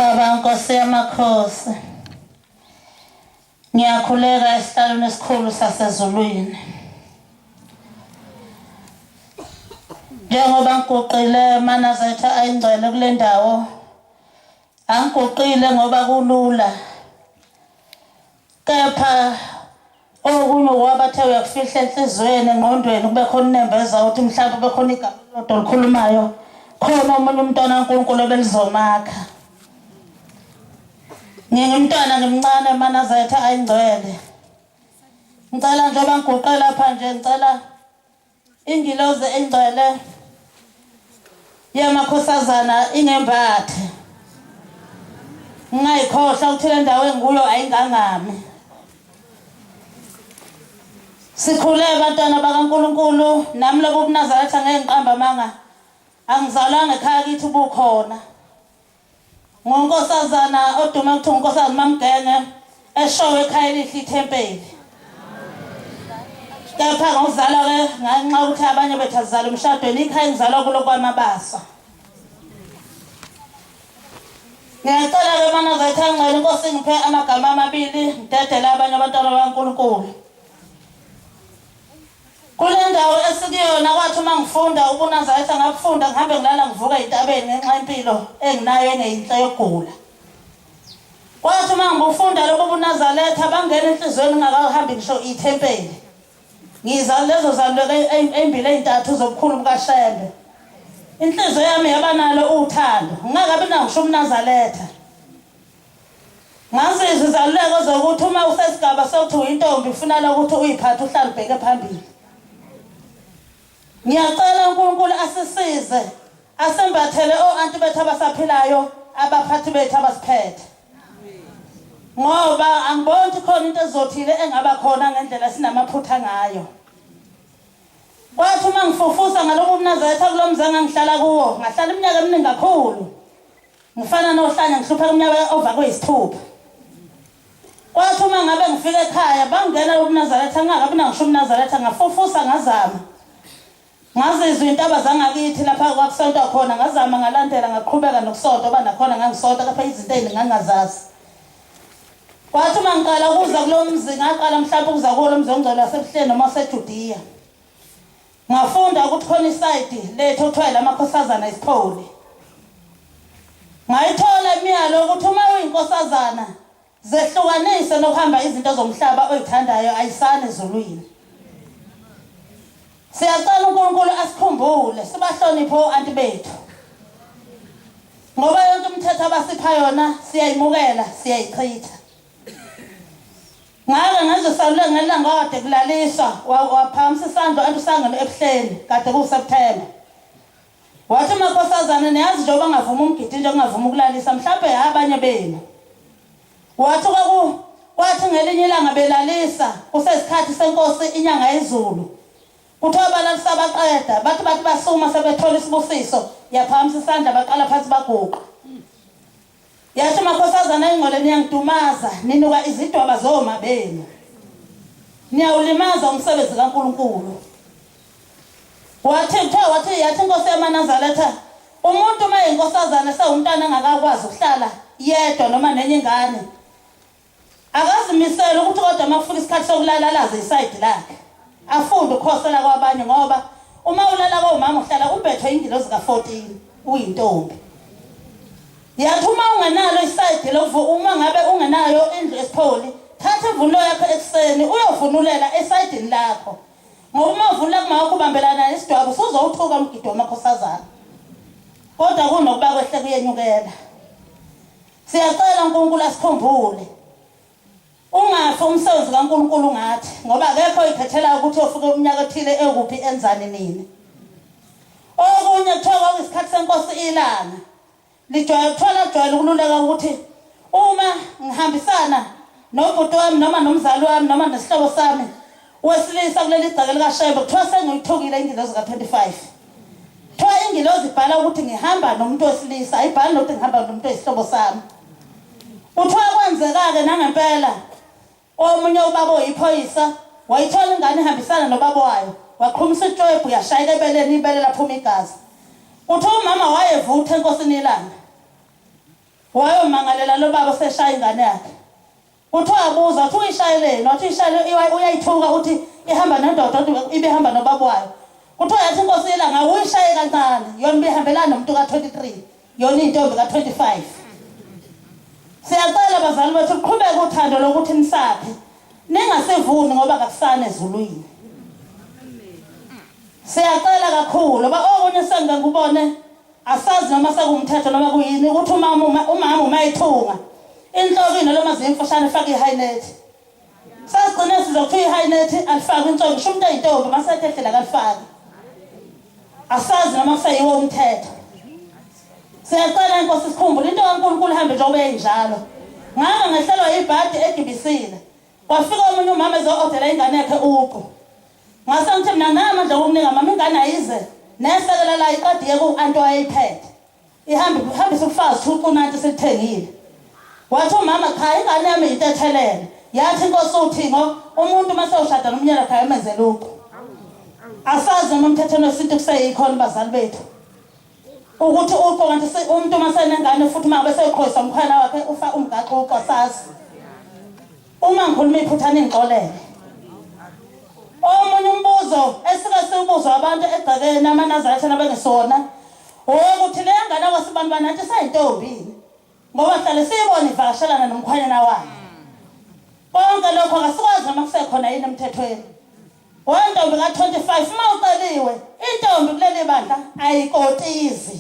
Baba Nkosi yamakhosi, ngiyakhuleka esihlalweni esikhulu sasezulwini. Njengoba ngiguqile manazetha ayingcwele kule ndawo, angiguqile ngoba kulula. Kepha okunye wabathe uyakufihla enhlizweni engqondweni kube khona inembeza ukuthi mhlawumbe kube khona igama lodwa likhulumayo, khona omunye umntwana kaNkulunkulu obelizomakha. Ngingumntwana ngimncane manazetha ayingcwele. Ngicela njengoba ngiguqe lapha nje ngicela ingilozi engcwele yamakhosazana ingembathe. Ngingayikhohlwa ukuthi le ndawo enguyo ayingangami. Sikhule abantwana bakaNkulunkulu, nami lobo buNazaretha ngeke ngiqamba amanga. Angizalwanga ekhaya kithi ubukhona. Ngonkosazana odume ukuthi unkosazana mamgenge eshowe ekhaya elihle ithempeli. Kepha ngozalwa ke nganxa ukuthi abanye bethu azalwa emshadweni ikhaya ngizalwa kulo kwamabasa. Ngiyacela ke manazetha ngcwele Inkosi ngiphe amagama amabili ngidedele abanye abantwana bakaNkulunkulu. Kule ndawo esikuyona kwathi uma ngifunda ubuNazaretha ngabufunda ngihambe ngilala ngivuka ezitabeni ngenxa yempilo enginayo engeyinhle yokugula. Kwathi uma ngibufunda lokho ubuNazaretha bangena enhlizweni ngingakahambi ngisho ithempeli. Ngizala lezo zaluleke ezimbili ezintathu zobukhulu bukaShembe. Inhliziyo yami yaba nalo uthando. Ngingakabi nawo ngisho ubuNazaretha. Ngazizwe izaluleko zokuthi uma usesigaba sokuthi uyintombi ufuna ukuthi uyiphathe uhlale ubheke phambili. Ngiyacela uNkulunkulu asisize, asembathele o-anti bethu abasaphilayo, abaphathi bethu abasiphethe. Ngoba angiboni ukuthi khona into ezothile engaba khona ngendlela sinamaphutha ngayo. Kwathi uma ngifufusa ngalobu buNazaretha kulo mzi engihlala kuwo, ngahlala iminyaka eminingi kakhulu. Ngifana nohlanya ngihlupha iminyaka over kweyisithupha. Kwathi uma ngabe ngifika ekhaya bangena ubuNazaretha ngingakabi nangisho ubuNazaretha ngafufusa ngazama. Ngazizwe intaba zangakithi lapha kwakusonto khona ngazama ngalandela ngaqhubeka nokusonto banakhona ngangisonto lapha izinto eziningi ngangazazi. Kwathi uma ngiqala ukuza kulo mzi ngaqala mhlawumbe ukuza kulo mzi ongcwele wasebuhleni noma waseJudiya. Ngafunda ukuthi khona iside lethu okuthiwa lamakhosazana isipholi. Ngayithola imiyalo ukuthi uma uyinkosazana zehlukanise nokuhamba izinto zomhlaba oyithandayo ayisane ezulwini. Siyacela uNkulunkulu asikhumbule sibahloniphe o-anti bethu. Ngoba yonke imithetho abasipha yona siyayimukela siyayichitha. Ngake ngezosalule ngelanga kade kulaliswa waphamisa isandla antu sangene ebuhleni kade kuSeptember. Wathi makhosazana niyazi njengoba ngavuma umgidi nje ngavuma ukulalisa mhlawumbe abanye benu. Wathi kwathi ngelinye ilanga belalisa kusesikhathi senkosi inyanga yezulu. Kuthiwa balalisa baqeda bathi basuma sebethola isibusiso yaphamisa isandla baqala phansi baguqa. Yathi makhosazana engcwele niyangidumaza ninuka izidwaba zoma benu. Niyawulimaza umsebenzi kaNkulunkulu. Wathi yathi Inkosi yamaNazaretha umuntu uma yinkosazana sewumntwana engakakwazi ukuhlala yedwa noma nenye ingane. Akazimisele ukuthi kodwa makufika isikhathi sokulala laze iside lakhe. Afunde ukukhosela kwabanye ngoba uma ulala komama uhlala ubethwe ingilozi ka14 uyintombi. Yathi uma ungenalo iside uma ngabe ungenayo indlu esipholi, thatha ivunulo yakho ekseni uyovunulela esidini lakho. Ngoba uma uvunula kumakho ubambelana nesidwabo usuzowuthuka umgido wamakhosazana. Kodwa kunokuba kwehle kuyenyukela. Siyacela uNkulunkulu asikhumbule. Ungafi umsebenzi kaNkulunkulu ngathi ngoba akekho iphethela ukuthi ufike umnyaka othile ekuphi enzani nini. Okunye kuthiwa isikhathi senkosi ilanga. Lijwayele ukululeka ukuthi uma ngihambisana nobhuti wami noma nomzali wami noma nesihlobo sami wesilisa kuleli gceke likaShembe kuthiwa sengiyithukile ingilozi ka25. Kuthiwa ingilozi ibhala ukuthi ngihamba nomuntu wesilisa ayibhali nokuthi ngihamba nomuntu oyisihlobo sami. Kuthiwa kwenzeka-ke nangempela omunye ubaba oyiphoyisa wayithola ingane ihambisana nobaba wayo waqhumisa ijwebu yashayeka ebeleni ibele laphuma igazi. Uthi umama wayevutha enkosini ilanga. wayomangalela lo baba seshaya ingane yakhe. Kuthiwa abuza uthi uyishayeleni, wathi ishayele uyayithuka uthi ihamba nendoda ibehamba nobaba wayo. Kuthiwa yathi inkosi yelanga uyishaye kancane, yona ibihambelana nomuntu ka23, yona intombi ka25. Siyacela bazali bethu uqhubeke uthando lokuthi nisaphe. Ningasevuni ngoba akusana ezulwini. Siyacela kakhulu ngoba okunye sengike ngubone asazi noma sekumthetho noma kuyini ukuthi umama mayithunga inhloko inoloma zemfushane efaka ihigh net. Sasigcina sizokuthi ihigh net alifaka inhloko ngisho umuntu eyintombi masethehlela kalifaki. Asazi noma kuseyiwo umthetho. Siyacela inkosi sikhumbule into kaNkulunkulu ihambe njengoba injalo. Ngaka ngehlelwa ibhadi egibisile. Kwafika omunye umama ezo-odela ingane yakhe uqo. Ngase ngithi mina ngamandla okunika mama ingane ayize nesekela la iqadi yeku-anti wayeyiphethe. Ihambisa ubufazi uqunanti selithengile. Wathi umama cha ingane yami yintethelele. Yathi inkosi uThingo umuntu mase ushada nomnyana khaya emenzela uqo. Asazi noma umthethweni wesintu kuseyikhona bazali bethu. Ukuthi uqo kanti umuntu masenengane futhi uma bese eqhoyisa umkhwana wakhe ufa umgaqo uqosazi. Uma ngikhuluma iphuthana ingxolele. Omunye umbuzo esike sibuza abantu egcekeni amanazarethana bengesona. Ukuthi le ngane kwasibani banathi sayintombi. Ngoba hlale siyibona ivakashelana nomkhwanyana wayo. Konke lokho akasikwazi noma kusekhona yini emthethweni. Wentombi ka25 uma uceliwe intombi kuleli bandla ayikotizi.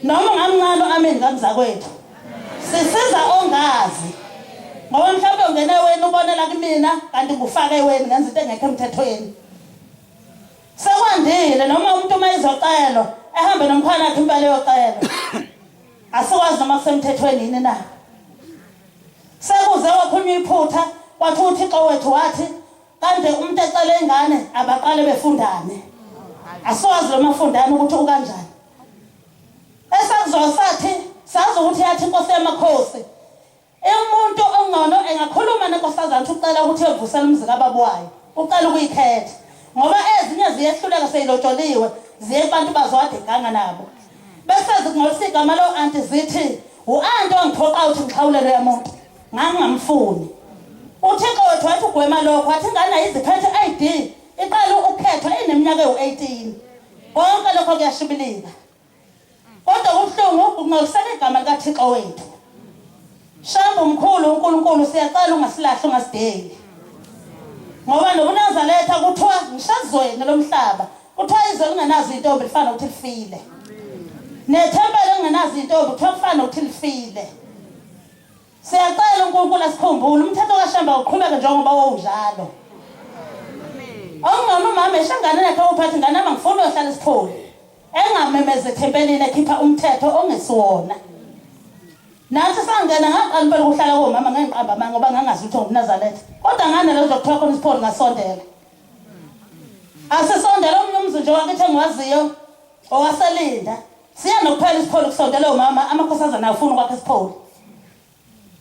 Noma ngamncane amini kamzakwethu. Sisiza ongazi. Ngoba mhlawumbe ungene wena ubonela kumina kanti ngufake wena ngenza into engekho emthethweni. Sekwandile noma umuntu uma izocelwa ehambe nomkhwana wakhe impela yocelwa. Asikwazi noma kusemthethweni yini na. Sekuze wakhulunywa iphutha wathi uThixo wethu wathi kanti umuntu ecela ingane abaqale befundane. Asikwazi noma fundane ukuthi ukanjani. Esakuzosathi sazi ukuthi yathi inkosi yamakhosi umuntu ongcono engakhuluma nenkosazana ucela ukuthi evusele umzika ababo wayo. Ucela ukuyikhetha ngoba ezinye ziyehluleka seyilotsholiwe ziye kubantu bazwade iganga nabo. Bese zingolisa igama lo anti zithi u-anti ongiphoqa ukuthi ngixhawulele yamuntu ngangingamfuni. uThixo wethu wathi ugwema lokho wathi ingane ayiziphethe ID iqala ukukhethwa eneminyaka ewu18. Konke lokho kuyashibilika. Kodwa kubuhlungu ukungcolisela igama likaThixo wethu. Shamba umkhulu uNkulunkulu siyacela ungasilahli ungasideli. Ngoba nobuNazaretha kuthiwa ngishazweni lomhlaba. Kuthiwa izwe lingenazo intombi lifana ukuthi lifile. Nethempeli lingenazo intombi kuthiwa kufana ukuthi lifile. Siyacela uNkulunkulu asikhumbule umthetho kaShamba uqhubeke njengoba wonjalo. Ongcono umama ehlangane nakhe uphathe ingane ama ngifuna uyohlala isipholi. Engamemeze ethempelini ekhipha umthetho ongesiwona. Nathi sangena ngaqala impela ukuhlala komama ngenqamba manga ngoba ngangazi ukuthi nguNazaretha. Kodwa ngane lezo kuthiwa khona isipholi ngasondela. Asisondela umnumzu nje wakithi engiwaziyo owaselinda. Siya nokuphela isipholi kusondela umama amakhosazane afuna ukwakhe isipholi.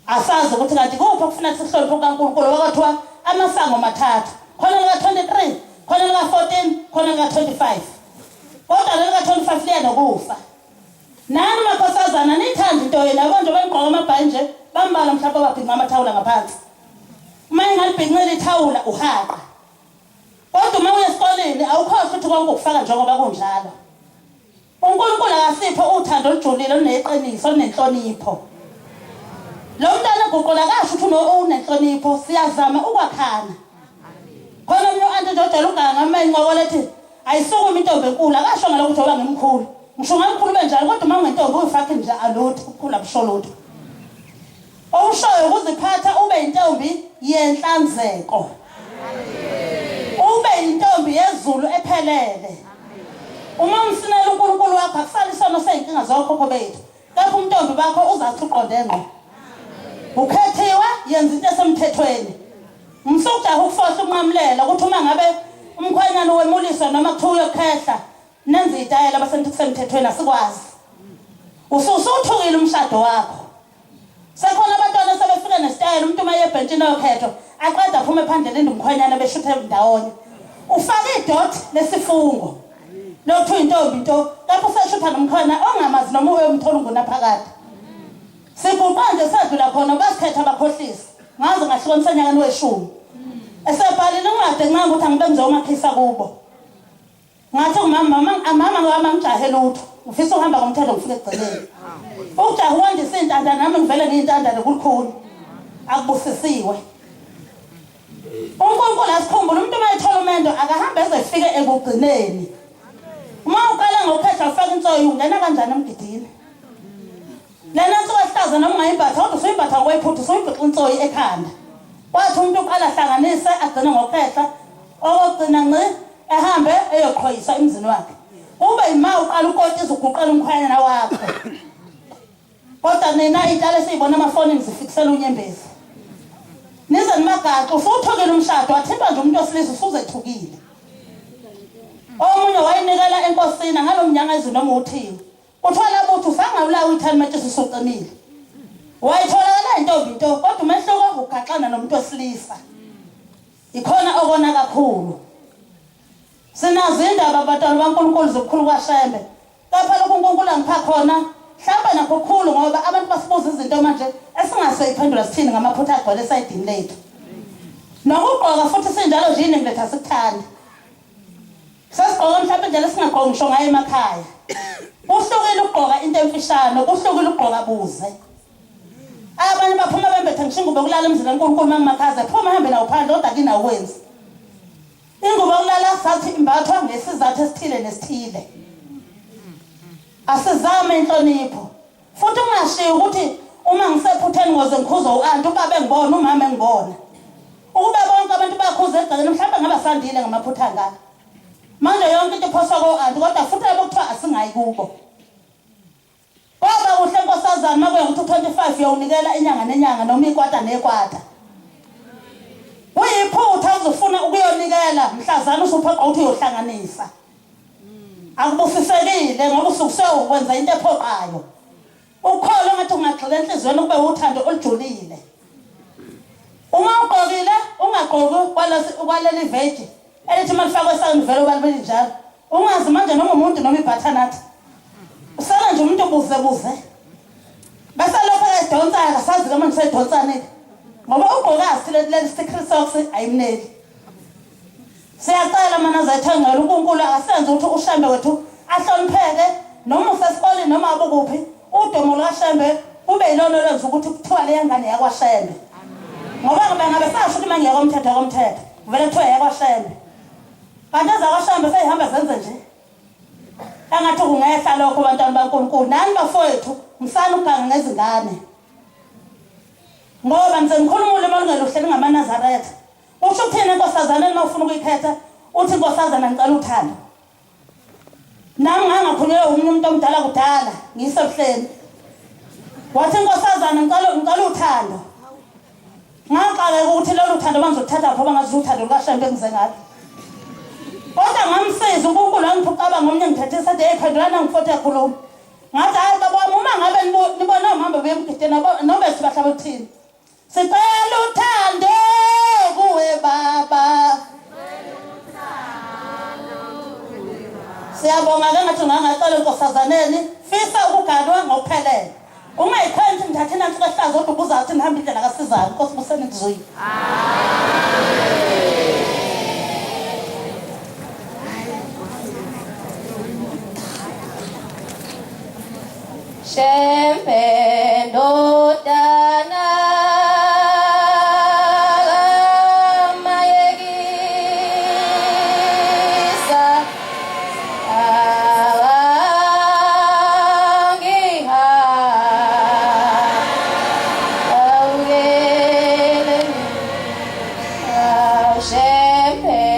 Asazi ukuthi kanti kuphi okufuneka sihloniphe uNkulunkulu wakathiwa amasango mathathu. Khona lika23, khona lika14, khona lika25. Kodwa lika25 liya nokufa. Nani makhosazana nithanda into yena yabo nje begqoka amabhayi nje bambala mhlawumbe babhinqa amathawula ngaphansi. Uma ingalibhinqela ithawula uhaqa. Kodwa uma uya esikoleni awukhohle ukuthi konke ukufaka njengoba kunjalo. uNkulunkulu akasipho uthando olujulile oluneqiniso olunenhlonipho. Lo mntana uguqula kasho ukuthi unenhlonipho siyazama ukwakhana. Khona umntu anti njojela uganga amenqoko lethi ayisukuma intombi enkulu akasho ngalokho ukuthi oba ngemkhulu. Ngisho ngamkhulu benjalo kodwa uma ungentombi uyifakhe nje alutho ukukhula busholutho. Okushoyo ukuziphatha ube intombi yenhlanzeko. Ube intombi yezulu ephelele. Uma umsinela uNkulunkulu wakho akusali isono seyinkinga zokhokho bethu. Lapho umntombi bakho uzathi uqonde ngqo. Ukhethiwe yenza into esemthethweni. Umsukujaha ukufohla umnqamulela ukuthi uma ngabe umkhwanyana wemuliswa noma kuthiwa uyokhehla nenza itayela basentu kusemthethweni asikwazi. Usuthukile umshado wakho. Sekhona abantwana sebefika nesitayela umuntu uma yebhentshini yokhethwa aqeda aphume phandle lenda umkhwanyana beshuthe ndawonye. Ufaka idot lesifungo. lokhu intombi into lapho seshutha nomkhona ongamazi noma uyomthola ngunaphakade siguqa nje sadlula khona basikhetha abakhohlisi ngaze ngahlukanisa nyakani weshumi esebhalile incwadi enqanga ukuthi angibe ngizomakhisa kubo ngathi mama ngiyamangjahe lutho ngifisa uhamba ngomthetho ngifike egcineni ujaha wandisa intanda nami ngivele ngiyintanda lokukhulu akubusisiwe uNkulunkulu asikhumbule umuntu mayethola umendo akahamba ezefike ekugcineni uma uqala ngokukhehla ufaka insoyi ungena kanjani emgidini lena nsukahlaza noma ungayimbatha kodwa usuyimbatha ngokwephutha usuyibhixa insoyi ekhanda kwathi umuntu uqala hlanganise agcine ngokukhehla okugcina ngci ehambe eyoqhoyisa emzini wakhe ube ima uqala ukotiza uguqela umkhwanyana wakho kodwa nina intala esiyibona amafonini zifikisela unyembezi nize nimagaxa usuthukile umshado wathintwa nje umuntu osilisa usuzethukile omunye wayinikela enkosini ngalomnyanga noma uthiwe uthola ukuthi usangawulawa ithani manje usuqinile wayitholakala intombi into kodwa umehluko ugaxana nomuntu osilisa ikhona okona kakhulu sinazo indaba abatwana baNkulunkulu zokukhulu kwaShembe kapha lokhu uNkulunkulu angipha khona mhlawumbe nakho kukhulu ngoba abantu basibuza izinto manje esingaseyiphendula sithini ngamaphutha agcwele esayidini lethu nokugqoka futhi sinjalo nje iningi lethu asikuthandi sesigqoka mhlawumbe nje lesingagqoki ngisho ngayo emakhaya uhlukile ukugqoka into emfishane uhlukile ukugqoka buze abanye baphuma bembethe ngishingubo kulala emzini kaNkulunkulu mangimakhaza phuma hambe nawo phandle kodwa kinawenzi ingubo kulala sathi imbathwa ngesizathu esithile nesithile asizame inhlonipho futhi ungashiyi ukuthi uma ngisephutheni ngoze ngikhuza uanti ubaba engibona umama engibona ukuba bonke abantu bakhuza egcekeni mhlawumbe ngaba sandile ngamaphutha ngaka manje yonke into iphoswa ko-anti kodwa futhi labo kuthiwa asingayi kubo kwaba kuhle nkosazane makuye ukuthi 25 yowunikela inyanga nenyanga noma ikwata nekwata uyiphutha uzofuna ukuyonikela mhlazana usuphoqa ukuthi uyohlanganisa akubufisekile ngoba usukuseyokwenza into ephoqayo ukholo ngathi ungagxila enhliziyweni kube uthando olujulile uma ugqokile ungagqoki kwaleli veji elithi malifakwe esakeni vele ubalibeli njalo ungazi manje noma umuntu noma ibhathanathi usala nje umuntu buze bese lokho edonsayo akasazi kama ngisedonsane ngoba ugqokazi leli secret socks ayimneli siyacela mana zayithangela uNkulunkulu akasenze ukuthi uShembe wethu ahlonipheke noma usesikoleni noma abukuphi udomo lukaShembe kube yilona lenza ukuthi kuthiwa le ngane yakwaShembe ngoba ngabe sasho ukuthi mangiyeka komthetho vele kuthiwa yakwaShembe kanti ezakwaShembe seyihamba zenze nje engathi kungehla lokho bantwana baNkulunkulu nani bafowethu msana uganga ngezingane ngoba ngize ngikhulumule malungeluhleli ngamaNazaretha usho ukuthini enkosazane uma ufuna ukuyikhetha uthi inkosazana ngicela uthando nami ngangakhunyelwa umuntu omdala kudala ngisebuhleni wathi inkosazana ngicela uthando ngaqala ukuthi lolu thando bangizothatha lapho bangazi uthando lukaShembe engize ngalo kodwa ngamsiza uNkulunkulu angiphucaba ngomnye ngithethisa nje ephendulana ngifothe ekhuluma ngathi hayi baba wami uma ngabe nibona umhamba bemgidena nobe sibahlaba ukuthini sicela uthando kuwe baba siyabonga ke ngathi ngangacela inkosazaneni fisa ukugadwa ngokuphelele ungayikhwenzi ngithathe nansi kwehlazo kodwa ubuzathi nihamba indlela kaSizana Nkosi buseni ngizwi Shembe ndodana Shembe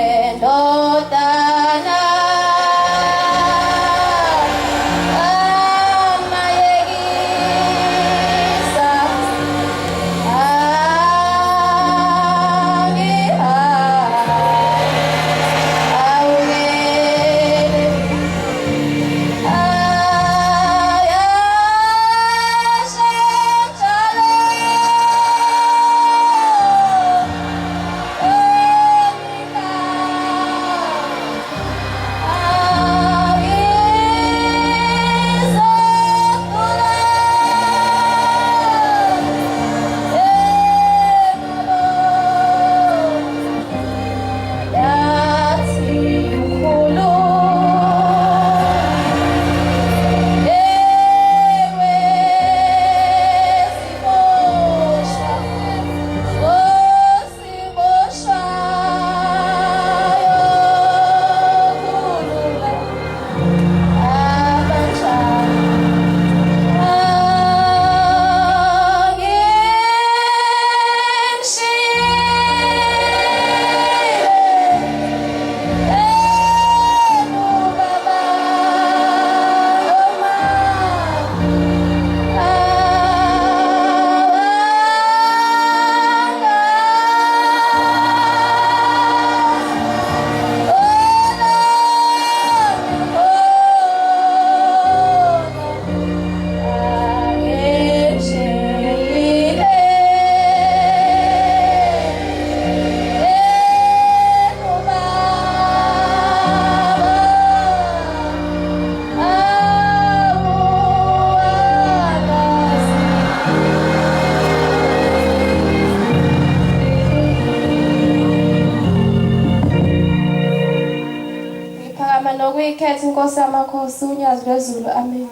uyikhethe inkosi yamakhosi unyazi lwezulu amen.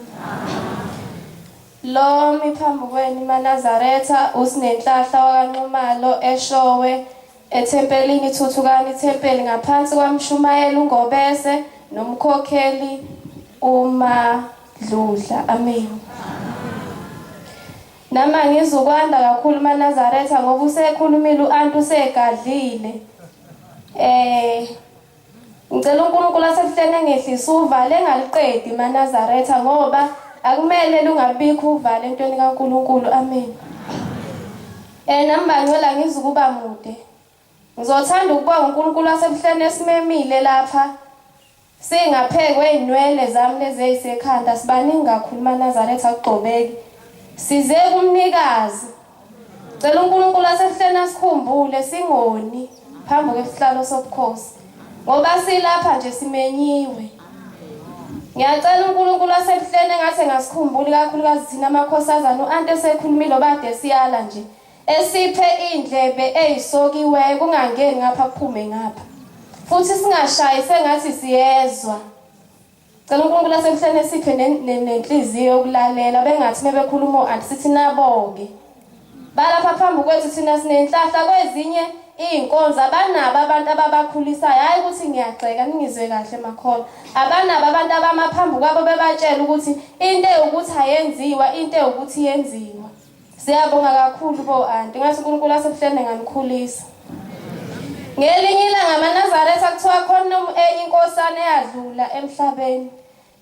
Lo miphambi kweni maNazaretha usinenhlahla wakanxumalo eshowe ethempelini thuthukani ithempeli ngaphansi kwamshumayeli ungobese nomkhokheli uMadludla amen. Nama ngizukwanda kakhulu maNazaretha ngoba usekhulumile uantu usegadlile. Ngicela uNkulunkulu asebuhlene ngehlisa uvale ngaliqedi maNazaretha ngoba akumele lungabikho uvale entweni kaNkulunkulu amen. Nami bangcwela ngizukuba mude. Ngizothanda ukubonga uNkulunkulu asebuhlene esimemile lapha. Singaphekwe inwele zami lezi ezisekhanda sibaningi kakhulu maNazaretha kugcobeki. Size kumnikazi. Cela uNkulunkulu asebuhlene asikhumbule singoni phambi kwesihlalo sobukhosi. Ngoba silapha nje simenyiwe. Ngiyacela uNkulunkulu asebuhlene ngathi ngasikhumbuli kakhulukazi thina amakhosazane uanti esekhulumile obade siyala nje. Esiphe indlebe ezisokiwe kungangeni ngapha kuphume ngapha. Futhi singashayi sengathi siyezwa. Cela uNkulunkulu asebuhlene siphe nenhliziyo yokulalela bengathi mebekhuluma uanti sithi nabonke. Balapha phambi kwethu thina sinenhlahla kwezinye inkonzo abanabo abantu ababakhulisayo hayi ukuthi ngiyagxeka ningizwe kahle makhona. Abanabo abantu abamaphambi kwabo bebatshela ukuthi into ukuthi ayenziwa into ukuthi yenziwa. Siyabonga kakhulu bo anti ngathi uNkulunkulu asebuhlene nganikhulisa. Ngelinye ilanga maNazaretha kuthiwa khona enye inkosana eyadlula emhlabeni.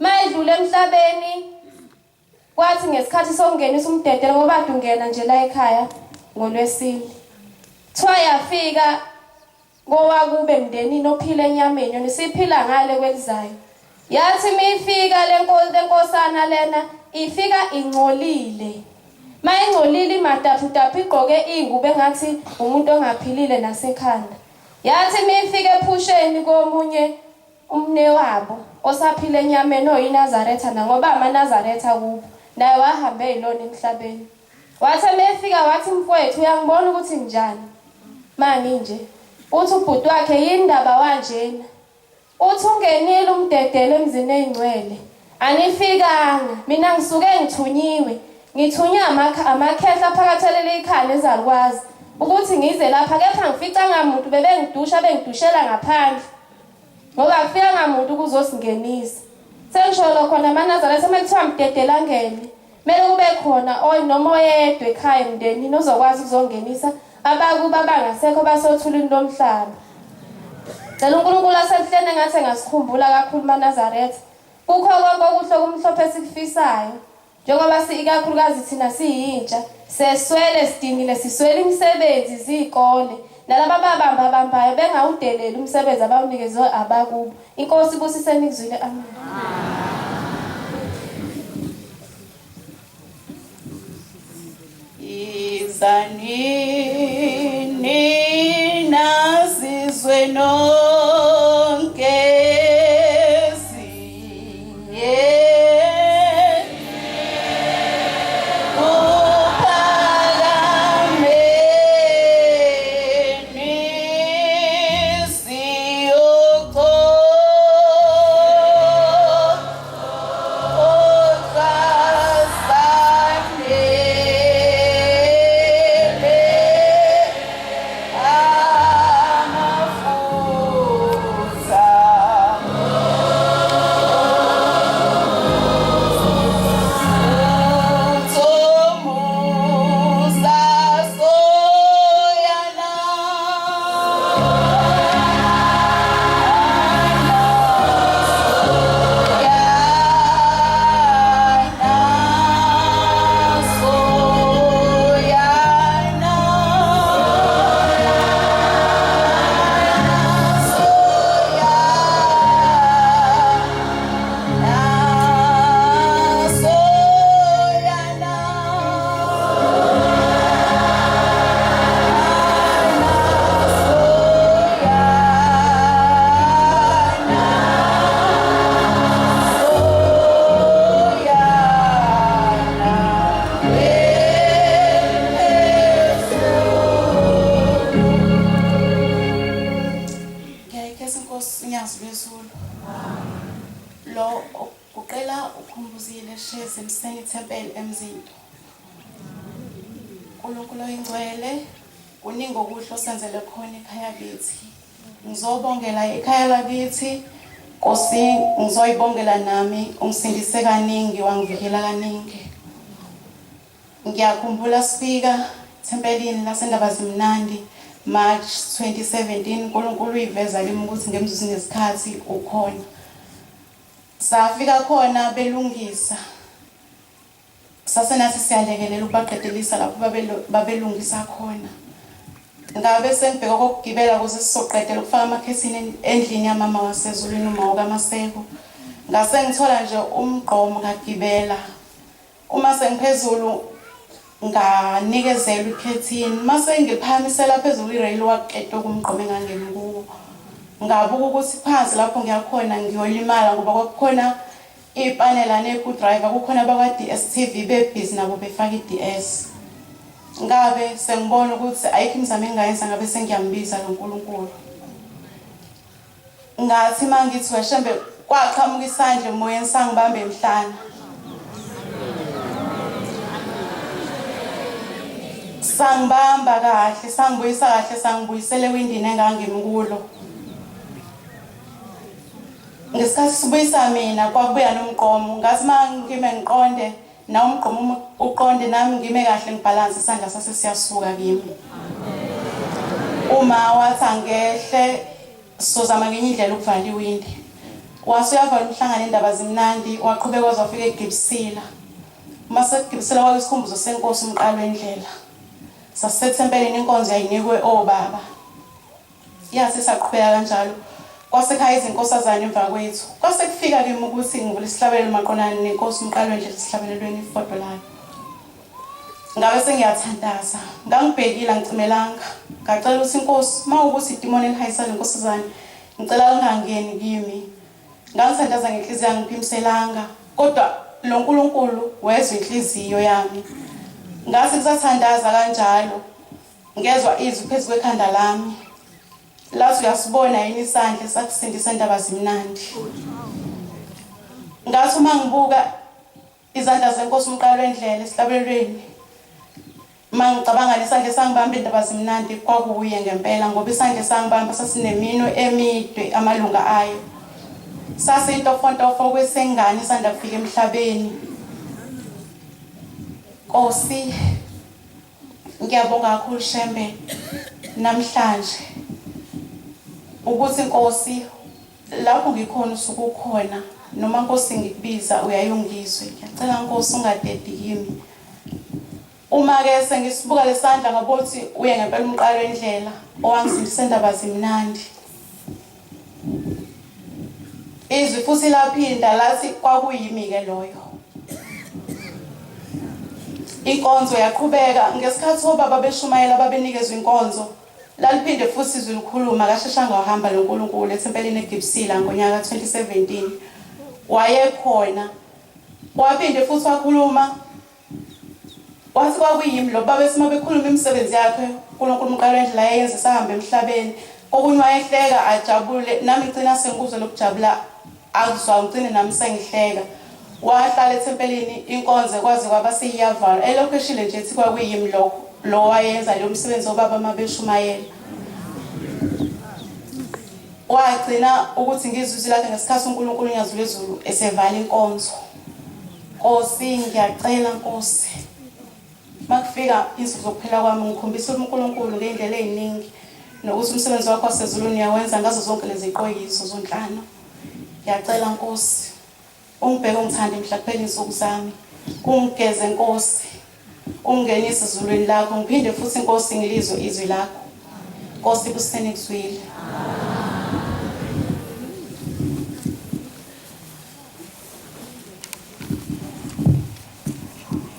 Mayidlula emhlabeni kwathi ngesikhathi sokungenisa umdedele ngoba adungena nje la ekhaya ngoLwesine. Kuthiwa yafika kowakube mndenini ophila enyameni yona siphila ngale kwelizayo. Yathi mifika lenkosana lena ifika ingcolile. Mayingcolile imataputaphu igqoke ingubo engathi umuntu ongaphilile nasekhanda. Yathi mifike ephusheni komunye umne wabo osaphila enyameni oyinazaretha ngoba amaNazaretha kubo naye wahambe ilona emhlabeni. Wathi mefika wathi mfowethu uyangibona ukuthi njani manje nje uthi ubhuti wakhe yindaba wanjena uthi ungenile umdedele emzini ezingcwele anifikanga mina ngisuke ngithunyiwe ngithunya amakhehla phakathelele ikhaya ezalukwazi ukuthi ngize lapha kepha ngifica ngamuntu bebengidusha bengidushela ngaphandle ngoba kufika ngamuntu kuzosingenisa. Sengisho lokho namaNazaretha mekuthiwa mdedela ngene mele kube khona noma oyedwa ekhaya emndenini ozokwazi ukuzongenisa abakuba bangasekho basothulini lomhlaba. Cela uNkulunkulu asebuhlene ngathi ngasikhumbula kakhulu maNazaretha. Kukho konke okuhle kumhlophe esikufisayo. Njengoba ikakhulukazi thina siyintsha, seswele sidingile siswele imisebenzi izikole. Nalaba babambayo bengawudeleli umsebenzi abawunikezwe abakubo. Inkosi ibusise nikuzwile amen. Izanini nazizwe nonke ukhumbuzile shezi emseni ithempeli emzinto. uNkulunkulu oyingcwele, kuningi okuhle osenzele khona ekhaya kithi. Ngizobongela ekhaya lakithi, Nkosi, ngizoyibongela nami, ungisindise kaningi, wangivikela kaningi. Ngiyakhumbula sifika ethempelini laseNdabazimnandi March 2017, uNkulunkulu uyiveza kimi ukuthi ngemzuzu nesikhathi ukhona. Safika khona belungisa. Sasenathi siyalekelela ukubaqedelisa lapho babelungisa khona. Ngabe sengibheka kokugibela ukuze sizoqedela ukufaka amakhethini endlini yamama wasezulwini uMawu kaMaseko. Ngase ngithola nje umgqomo ngagibela. Uma sengiphezulu nganikezela ikhethini, mase ngiphamisela phezulu irail waqeda ukumgqoma engangeni kuwo. Ngabuka ukuthi phansi lapho ngiyakhona ngiyolimala ngoba kwakukhona ipanela neku driver, kukhona bakwa DSTV bebhizi nabo befaka iDS. Ngabe sengibona ukuthi ayikho imizamo engayenza, ngabe sengiyambiza loNkulunkulu. Ngathi mangithi weshembe kwaqhamuka isandla emoyeni sangibambe emhlana. Sangibamba kahle, sangibuyisa kahle, sangibuyisele windini engangimkulo. Ngesikhathi sibuyisa mina kwakubuya nomgqomo, ngathi mangime ngiqonde na umgqomo uqonde nami ngime kahle ngibalance isandla sase siyasuka kimi. Uma wathi angehle sizozama ngenye indlela ukuvala iwindi. Wasuyavala umhlangano eNdabazimnandi, waqhubeka wazofika eGibsila. Uma seGibsila kwakuyisikhumbuzo senkosi umqalo wendlela. Sasethempelini inkonzo yayinikwe obaba. Yathi saqhubeka kanjalo. Kwasekhaya izinkosazane emva kwethu. Kwase kufika kimi ukuthi ngivule isihlabelelo maqonana nenkosi umqalo wendlela isihlabelelweni ifoto layo. Ngabe sengiyathandaza. Ngangibhekile ngicimelanga. Ngacela ukuthi inkosi mawukuthi idimoni elihayisa lenkosazane, ngicela ungangeni kimi. Ngangithandaza ngenhliziyo yangiphimiselanga, kodwa lo Nkulunkulu wezwe inhliziyo yami. Ngase ngisathandaza kanjalo, ngezwa izwi phezu kwekhanda lami. Lathi uyasibona yini isandla sakusindisa eNdabazimnandi. Ngathi uma ngibuka izandla zenkosi umqalo wendlela esihlabelelweni, mangicabanga nesandla sangibamba eNdabazimnandi kwakuye ngempela, ngoba isandla sangibamba sasineminwe emide amalunga ayo. Sasintofo kwesengane isandla kufika emhlabeni. Nkosi, ngiyabonga kakhulu Shembe namhlanje ukuthi Nkosi lapho ngikhona usuku ukhona, noma Nkosi ngikubiza uyayongizwe. Ngiyacela Nkosi ungadedi kimi. Uma ke sengisibuka lesandla ngabothi uye ngempela umqalo wendlela owangisindisa eNdabazimnandi. Izwi futhi laphinda lathi kwakuyimi ke loyo. Inkonzo yaqhubeka ngesikhathi obaba beshumayela babenikezwe inkonzo. Laliphinde futhi izwi likhuluma kasheshanga wahamba loNkulunkulu ethempelini eGibsila ngonyaka 2017. Wayekhona. Waphinde futhi wakhuluma. Wathi kwakuyimi lo baba esima bekhuluma imisebenzi yakhe uNkulunkulu umqalo wendlela ayenze sahamba emhlabeni. Okunye wayehleka ajabule, nami ngicina sengikuzwe lokujabula akuzwa ngicine nami sengihleka. Wahlala ethempelini inkonzo kwaze kwaba siyavala. Elokhu eshile nje ethi kwakuyimi lo wayenza lo msebenzi obaba mabeshumayela. Wagcina ukuthi ngizwe lakhe ngesikhathi uNkulunkulu unyazulezulu esevala inkonzo. Nkosi, ngiyacela Nkosi, makufika izinto zokuphela kwami ngikhombisa uNkulunkulu ngendlela eziningi, nokuthi umsebenzi wakho wasezulwini uyawenza ngazo zonke lezi ziqoyiso zonhlanu. Ngiyacela Nkosi, ungibheke ungithande mhla kuphela insuku zami. Ungigeze Nkosi, ungenise ezulwini lakho, ngiphinde futhi Nkosi ngilizwe izwi lakho. Nkosi kuseni kuzwile.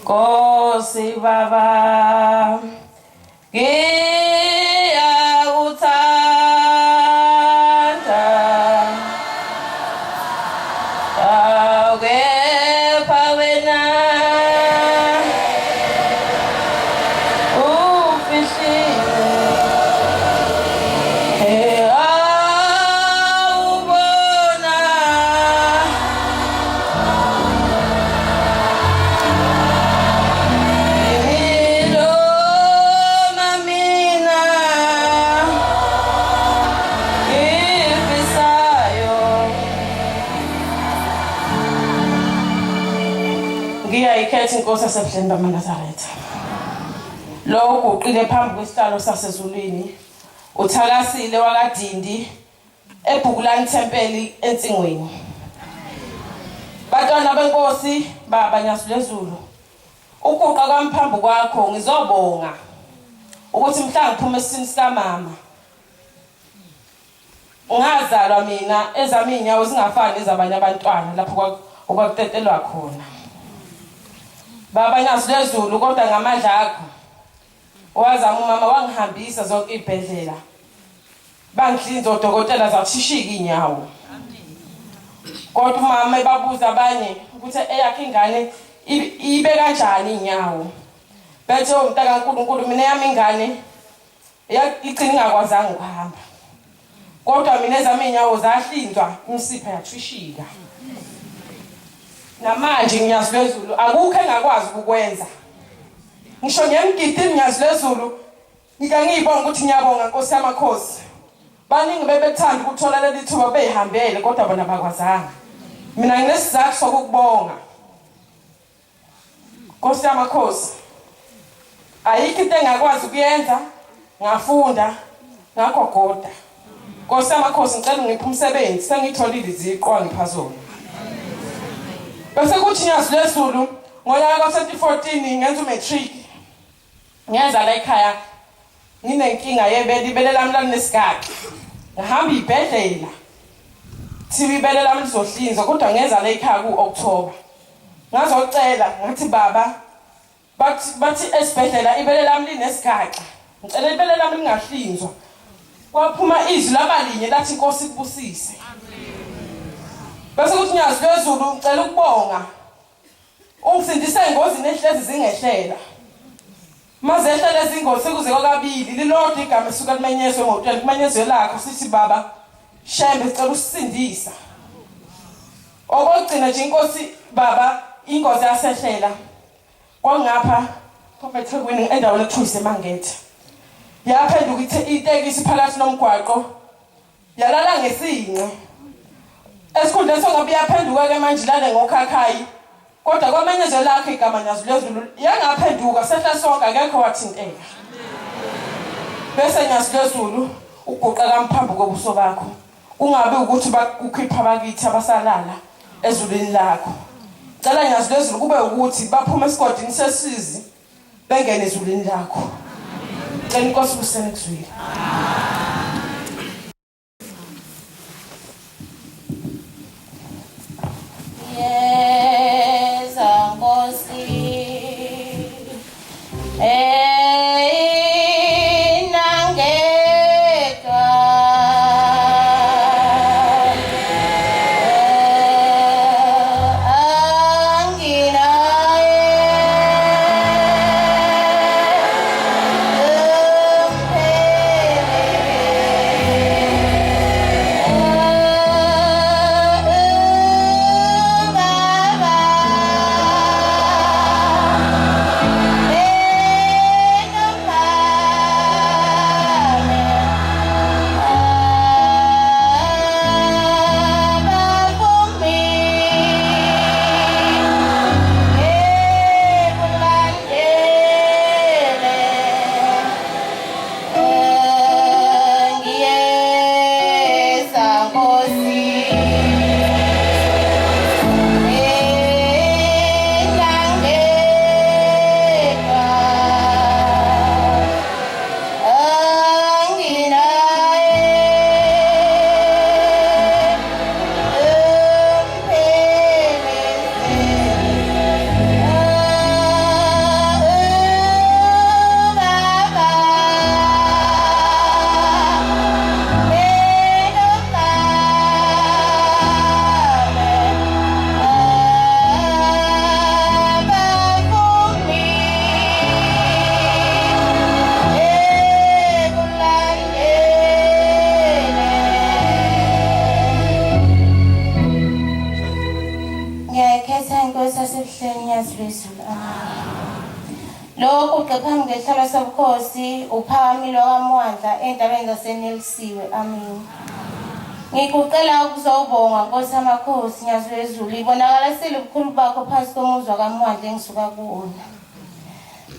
Nkosi Baba, Inkosi yasebuhleni bamaNazaretha. Lo uguqile phambi kwesihlalo sasezulwini. Uthakasile wakadindi eBhukulani Thempeli eNtsingweni. Bantwana benkosi baba Nyazulezulu. Ukuqa kwami phambi kwakho ngizobonga ukuthi mhla ngiphuma esisini sikamama. Ngazalwa mina ezami inyawo zingafani nezabanye abantwana lapho okwakutetelwa khona. Baba Nyazulezulu kodwa ngamandla akho wazama umama wangihambisa zonke izibhedlela. Bangihlinza odokotela zathishika inyawo. Kodwa umama ebabuza abanye ukuthi eyakhe ingane ibe kanjani inyawo. Bethe umntaka kaNkulunkulu mina yami ingane igcina ingakwazanga ukuhamba. Kodwa mina ezami inyawo zahlinzwa imisipha yathishika. Namanje Nyazulezulu akukho engakwazi ukukwenza. Ngisho ngiyamgidini Nyazulezulu ngiyibonga ukuthi ngiyabonga Nkosi yamakhosi. Baningi bebethanda ukuthola leli thuba behambele kodwa bona bakwazanga. Mina nginesizathu sokukubonga. Nkosi yamakhosi. Ayikho into engakwazi ukuyenza, ngafunda, ngagogoda. Nkosi yamakhosi ngicela ngiphe umsebenzi, sengitholile iziqo angiphazona. Bese kuthi Nyazulezulu ngonyaka ka2014 ngenza umatric. Ngenza la ekhaya nginenkinga ibele lami lalinesigaqi. Ngihamba ibhedlela. Thiba ibele lami lizohlinzwa kodwa ngenza la ekhaya ku-October. Ngazocela ngathi baba bathi esibhedlela ibele lami linesigaqi. Ngicela ibele lami lingahlinzwa. Kwaphuma izwi labalinye lathi Inkosi kubusise. Bese kuthi Nyazulezulu ngicela ukubonga. Ungisindise engozini ehlezi zingehlela. Mazehla lezi ingozi kuze kwakabili lilodwa igama esuka limenyezwe ngotweni kumenyezwe lakho sithi baba Shembe sicela usindisa. Okugcina nje Inkosi baba ingozi yasehlela. Kwangapha eThekwini endaweni ekuthiwa eMangethe. Yaphenduka itekisi phakathi nomgwaqo. Yalala ngesinqe. Esikhundleni songabe yaphenduka ke manje lale ngokhakhayi. Kodwa kwamenyezwe lakhe igama Nyazulezulu yangaphenduka sehla sonke akekho wathinteka. Bese Nyazulezulu uguqa kamphambi kobuso bakho. Kungabe ukuthi bakukhipha abakithi abasalala ezulwini lakho. Cela Nyazulezulu kube ukuthi baphuma esigodini sesizi bengene ezulwini lakho. Cela Inkosi busene kuzwile. Lokhu qephambi ngehlalo sobukhosi uphakamile wakamwandla endabeni zasenelisiwe. Amen. Ngikucela ukuzobonga Nkosi amakhosi Nyazwezulu. Ibonakala silubukhulu bakho phansi komuzwa kaMwandla engisuka kuwona.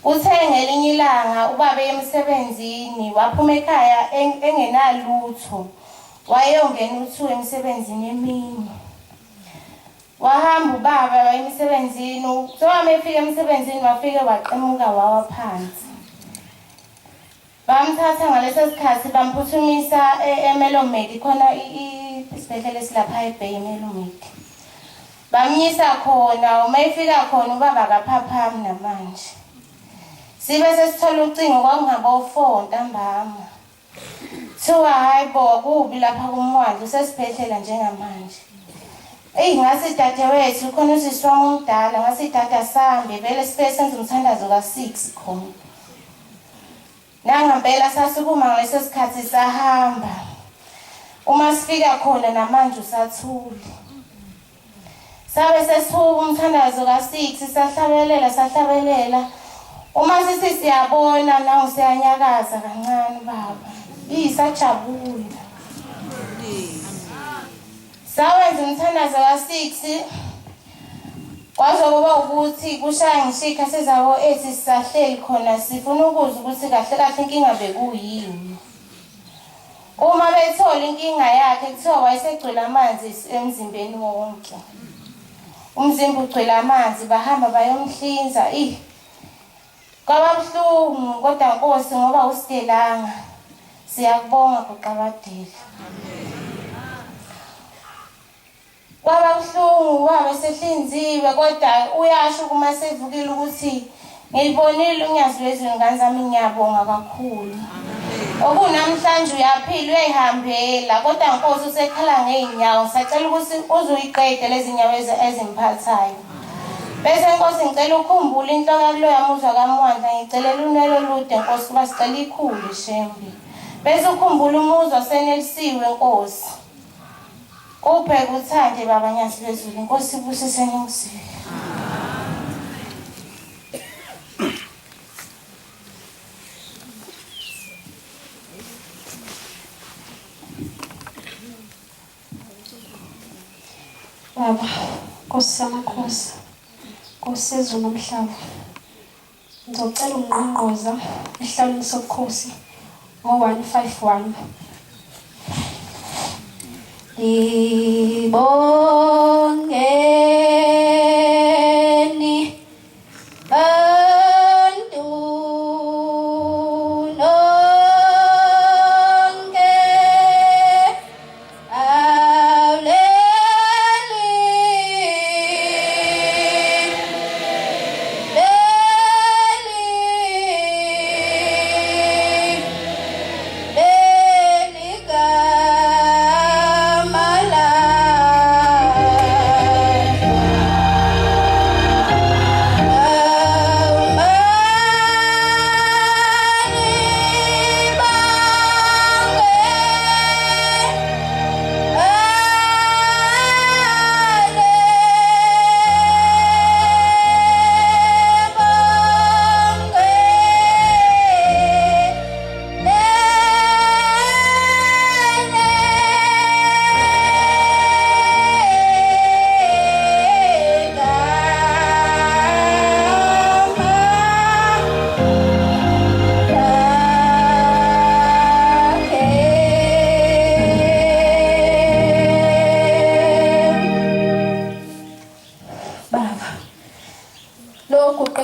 Uthe ngelinye ilanga ubaba emsebenzini waphuma ekhaya engenalutho. Wayongena uthu emsebenzini emini. Wahamba ubaba emsebenzini, sohamba efika emsebenzini wafike waqemuka wawa phansi. Bamthatha ngaleso sikhathi bamphuthumisa eMelomedi khona isibhedlela esilapha eBay eMelomedi. Bamnyisa khona, uma efika khona ubaba akaphaphami namanje. Sibe sesithola ucingo kwakungaba u4 ntambama. Thiwa hayi bo kubi lapha kuMwandla sesibhedlela njengamanje. Ngasi dadewethu khona usisi wami omdala ngasi dada sambe vele sibe senza umthandazo ka6 khona. Nangempela sasukuma ngaleso sikhathi sahamba. Uma sifika khona namanje usathuli. Sabe sesiphuka umthandazo ka6 sahlabelela. Uma sithi siyabona nawo siyanyakaza kancane baba. Isajabula. Sawenza umthandazo ka6 kwazokuba ukuthi kushaya ngishika sezabo ethi sisahleli khona sifuna ukuzwa ukuthi kahle kahle inkinga bekuyini. Uma bethola inkinga yakhe kuthiwa wayesegcwele amanzi emzimbeni wonke. Umzimba ugcwele amanzi bahamba bayomhlinza. Kwababuhlungu kodwa Nkosi ngoba usidelanga. Siyakubonga kuqabadela. Kwababuhlungu baba sehlinziwe kodwa uyasho kuma sevukile ukuthi ngilibonile uNyazwezulu ngane zami ngiyabonga kakhulu. Okunamhlanje uyaphila uyayihambela kodwa Nkosi usekhala ngeenyawo sacela ukuthi uzuyiqede lezi nyawo ezimphathayo. Bese Nkosi ngicela ukukhumbula inhloko yakulo yamuzwa kaMwandla ngicelela unelo lude Nkosi kuba sicela ikhulu shembe. Bese ukukhumbula umuzwa senelisiwe Nkosi. Ubheka uthande baba Nyazwezulu Nkosi ibusise ningisiwe. Baba Nkosi amakhosi Nkosi sezulu nomhlaba. Ngizocela ungqongqoza ehlalweni sobukhosi ngo151. Libongeni bantu nonke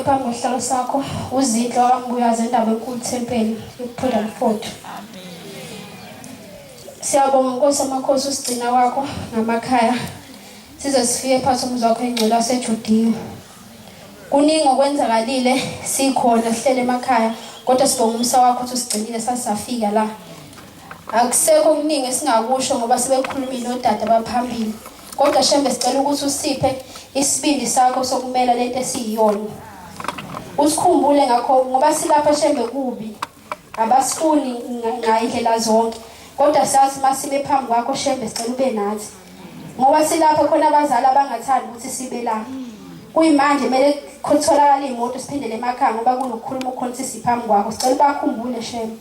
phambi kwesihlalo sakho uzidlo akambuyaza indaba enkulu tempeli yokuphola mfowethu. Siyabonga Nkosi amakhosi usigcina kwakho ngamakhaya size sifike phansi umzwa wakho engcwele waseJudiya. Kuningi okwenzakalile sikhona sihlele emakhaya kodwa sibonga umsa wakho ukuthi usigcinile sasafika la. Akusekho okuningi esingakusho ngoba sebekhulumile odade abaphambili. Kodwa shembe sicela ukuthi usiphe isibindi sakho sokumela lento esiyiyona. Usikhumbule ngakho ngoba silapha shembe kubi. Abasifuni ngayindlela zonke. Kodwa sathi masibe phambi kwakho shembe sicela ube nathi. Ngoba silapha khona abazali abangathandi ukuthi sibe la. Kuyimanje kumele kutholakala imoto siphindele emakhaya ngoba kunokukhuluma ukhona siphambi kwakho. Sicela bakhumbule shembe.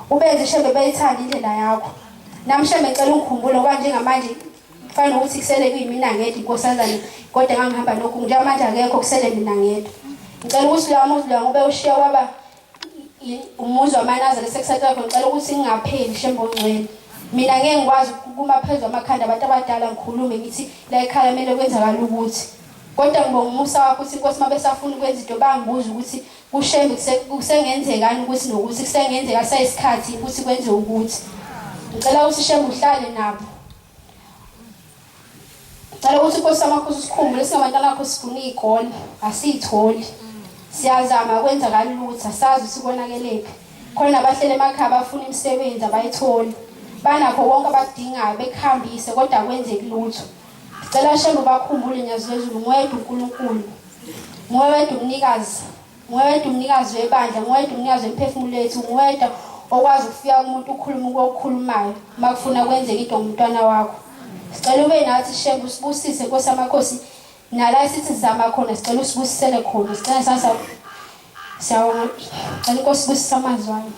Ubenze shembe bayithanda indlela yakho. namhlanje ngicela ukukhumbula ngoba njengamanje kufanele ukuthi kusele kuyimina ngedwa inkosazane kodwa ngangihamba lokhu njengamanje akekho kusele mina ngedwa. Ngicela ukuthi lo muzi lo ngobe ushiya kwaba umuzi wamanazare sekusatha khona ngicela ukuthi ngingapheli shembo ngcwele. Mina ngeke ngikwazi ukuma phezulu amakhanda abantu abadala ngikhulume ngithi la ekhaya kumele kwenzakala ukuthi. Kodwa ngibonga umusa wakho ukuthi inkosi mabesafuna ukwenza into bangibuza ukuthi kushembe kusengenzekani ukuthi nokuthi kusengenzeka sayisikhathi ukuthi kwenze ukuthi. Ngicela ukuthi shembe uhlale nabo. Ngicela ukuthi inkosi amakhosi sikhumbule singabantwana bakho sifuna igoli asitholi. Siyazama kwenza kalutho asazi sikonakelephi. Khona abahlele emakhaya bafuna imisebenzi abayitholi. Banakho konke abadingayo bekhambise kodwa kwenzeki lutho. Ngicela shembe bakhumbule nyazi lezulu ngoyedwa uNkulunkulu. Ngoyedwa umnikazi. Ngoyedwa umnikazi webandla, ngoyedwa umnikazi wemphefumulo yethu, ngoyedwa okwazi ukufika kumuntu ukhuluma okukhulumayo makufuna kwenzeka into ngomntwana wakho. Sicela ube nathi shembe usibusise Nkosi amakhosi nala sithi sizama khona sicela usibusisele khona. Sicela sasa siyawonga. Ngicela Nkosi ubusise amazwi wami.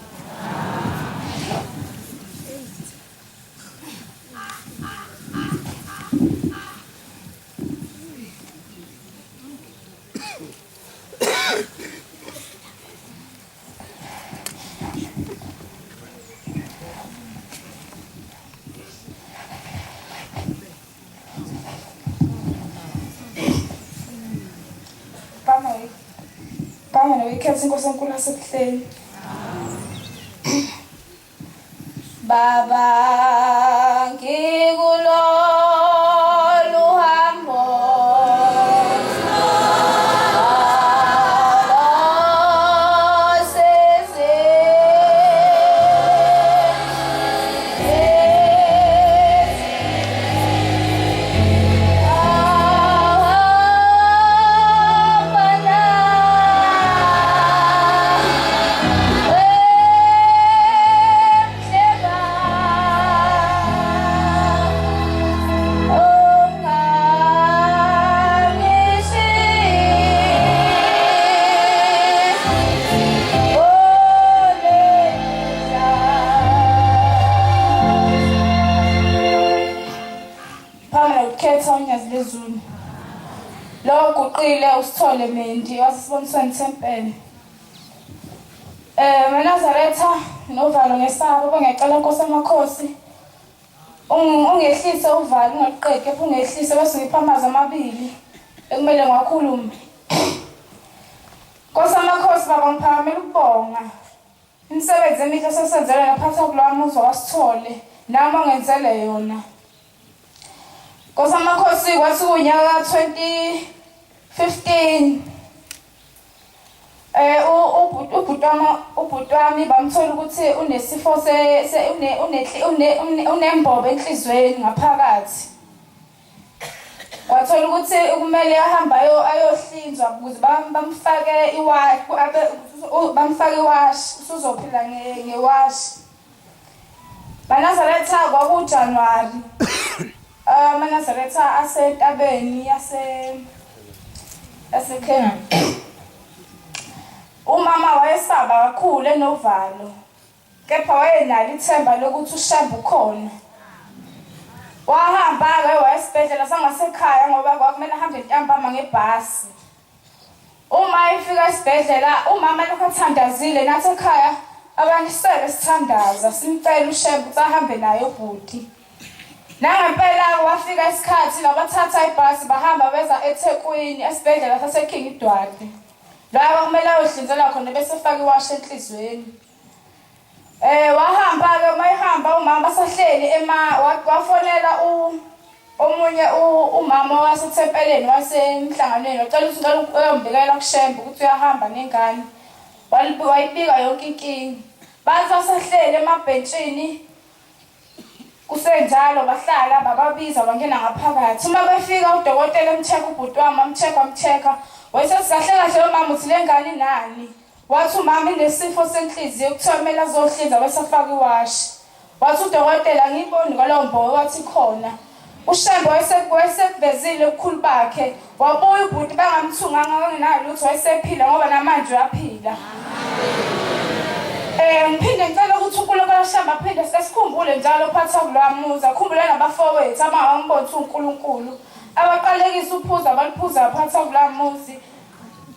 Bana wikhetha inkosi enkulu yasebuhleni. Baba ngikulo luhambo lo guqile usithole mendi wasisibonisweni sempela. Manazaretha novalo ngesabo bengecela Nkosi amakhosi ungehlise uvalo ungaqedi kepha ungehlise bese ngipha amazwi amabili ekumele ngakhuluma. Nkosi amakhosi baba ngiphakamela ukubonga imisebenzi emihle sesenzele ngaphatha kulami uzwa wasithole nami ongenzele yona. Nkosi amakhosi kwathi unyaka 2015 ubhuti wami bamthola ukuthi unesifo unembobo enhlizweni ngaphakathi. Wathola ukuthi kumele ahambe ayohlinzwa ukuze bamfake iwashi uzophila ngewashi. Manazaretha kwakuJanuary. Manazaretha asentabeni yaseKenya. Umama wayesaba kakhulu enovalo. Kepha wayenalo ithemba lokuthi ushembe ukhona. Wahamba wayesibhedlela sangasekhaya ngoba kwakumele ahambe ntambama ngebhasi. Uma efika esibhedlela umama lokho athandazile nathi ekhaya abantu sithandaza simcela ushembe ukuthi ahambe naye ubhuti. Nangempela wafika isikhathi labathatha ibhasi bahamba beza eThekwini esibhedlela saseKing Idwade. La kumele ayohlinzela khona bese efaka iwashi enhlizweni. Wahamba ke mayihamba umama sahleli wafonela omunye umama waseThempeleni wasemhlanganweni wacela ukuthi ngicela uyombikela kushembe ukuthi uyahamba nengane. Wayibika yonke inkinga. Bathi sahleli emabhentshini kusenjalo bahlala bababiza bangena ngaphakathi. Uma befika udokotela emcheck ubhuti wami amcheck wayesesihle kahle umama uthi lengane nani. Wathi umama inesifo senhliziyo kuthiwa kumele azohlinza bese afaka iwashi. Wathi udokotela ngiboni kwalombo wathi khona. Ushembe wayesekuvezile ubukhulu bakhe. Wabuya ubhuti bangamthunganga ngenalutho wayesephila ngoba namanje uyaphila. Ngiphinde ngicela ukuthi uNkulunkulu kaShamba aphinde sikhumbule njalo phatha kulwamuza khumbule nabafowethu abangibona ukuthi uNkulunkulu abaqalekisa uphuza baliphuza phatha kulamuzi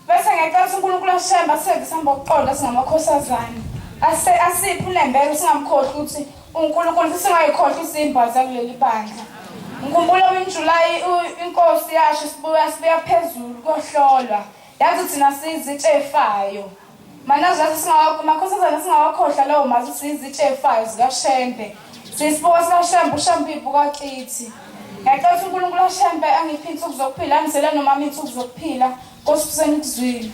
bese ngicela ukuthi uNkulunkulu kaShamba asebenzise ngokuqonda singamakhosazane asiphe unembele singamkhohlwa ukuthi uNkulunkulu singayikhohlwa isimbaza kuleli bandla. Ngikhumbula uJulayi inkosi yasho sibuya phezulu kohlolwa yathi thina sizitshefayo manazazi singamakhosazane singawakhohlwa lawo mazi sizitshefayo zikaShembe sisibuka sikaShembe uShembe ibukakithi. Ngicela ukuthi uNkulunkulu kaShembe angiphe insuku zokuphila angisela nomama insuku zokuphila Nkosi kusenikuzwile.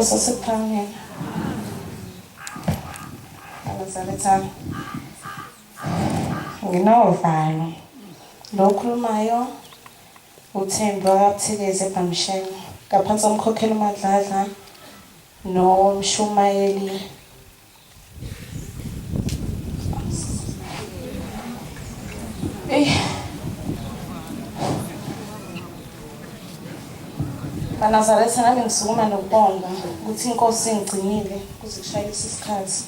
Sosiphangen abazalethana nginovalo lokhulumayo uThemba kaThikeze eBhamsheni ngaphansi komkhokheli uMadladla nomshumayeli Nazaretha nami ngisukuma nokubonga ukuthi inkosi ingigcinile kuze kushayise isikhathi.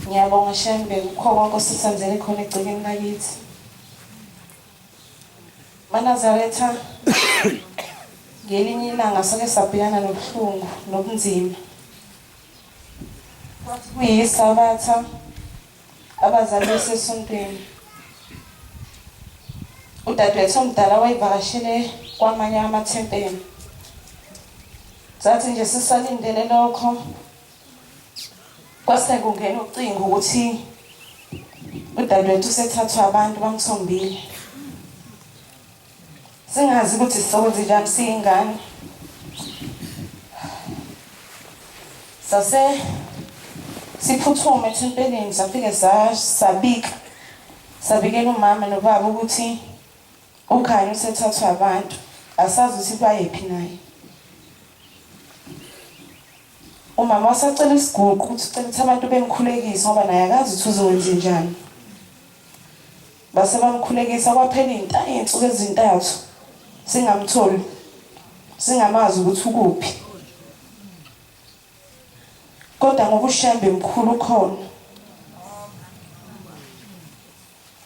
Ngiyabonga Shembe ukho konke osithandele khona egcikeni lakithi. Nazaretha ngelinye ilanga sake sabhekana nobuhlungu nobunzima. Kwathi kuyisabatha abazali besesontweni. Udadewethu omdala wayevakashele kwamanye amathempeli. Zathi nje sisalindele lokho kwase kungena ucingo ukuthi udadewethu usethathwa abantu bamthombile. Singazi ukuthi sokwenze njani siyingane. Sase siphuthume ethempelini safike sabikela umama nobaba ukuthi ukhanya usethathwa abantu asazi ukuthi bayephi naye. Umama wasacela isiguqu ukuthi ucela ukuthi abantu bemkhulekise ngoba naye akazi ukuthi uzokwenza njani. Base bamkhulekisa kwaphela iy'nsuku ezintathu singamtholi singamazi ukuthi ukuphi. Kodwa ngoba uShembe mkhulu khona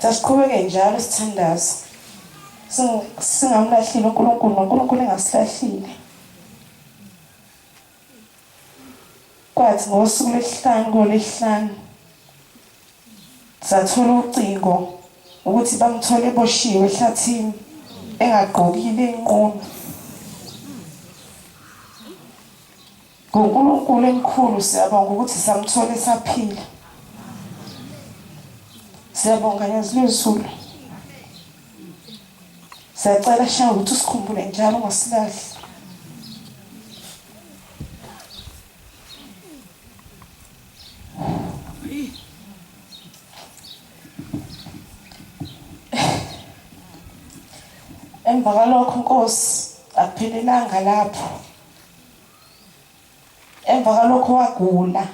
sasiqhubeke njalo sithandaza singamlahlile uNkulunkulu noNkulunkulu engasilahlile. Kwathi ngosuku lwesihlanu sathola ucingo ukuthi bamthole eboshiwe ehlathini engagqokile inqunu. ngoNkulunkulu emkhulu siyabonga ukuthi samthola esaphila. Siyabonga ngezizulu. Siyacela Shaka ukuthi usikhumbule njalo ngosilahli. Emva kwalokho Nkosi akuphelelanga lapho. Emva kwalokho wagula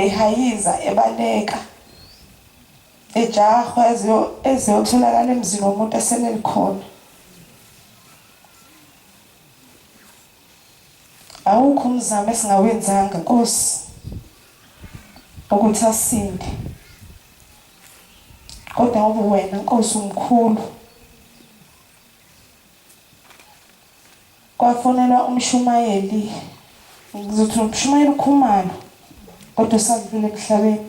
ehayiza ebaleka ejaha eziyotholakala emzini womuntu eseleli khona. Awukho umzamo esingawenzanga Nkosi ukuthi asinde. Kodwa ngoba wena Nkosi umkhulu kwafonelwa umshumayeli, ngizothi umshumayeli ukhumalo kodwa sadlule emhlabeni.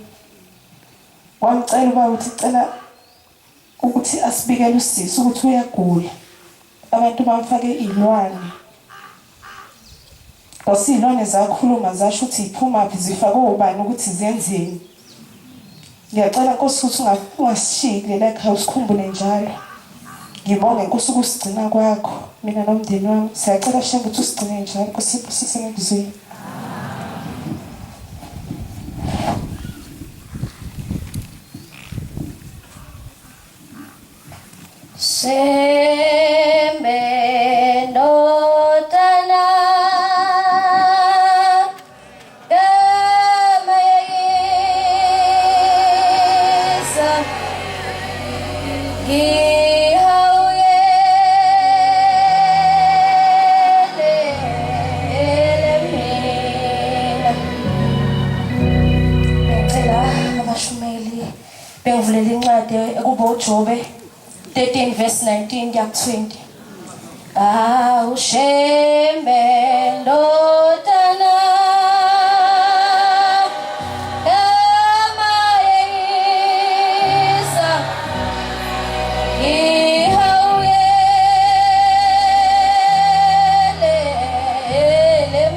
Wamcela uba uthi cela ukuthi asibikele usisi ukuthi uyagula. Abantu bamfake ilwane. Kwasilwane zakhuluma zasho ukuthi iphuma phi zifake ubani ukuthi zenzeni. Ngiyacela Nkosi ukuthi ungasishiyile la ekhaya usikhumbule njalo. Ngibonge Nkosi ukusigcina kwakho. Mina nomndeni wami siyacela Shembe ukuthi usigcine njalo Nkosi sisengizwe. Shembe ndodana gamayisa ngihawuyele mina. Ngicela abashumeli bengivulela incwadi ekuboJobe 13 verse 19 kuya ku20. Shembe ndodana gamayisa ngihawuyele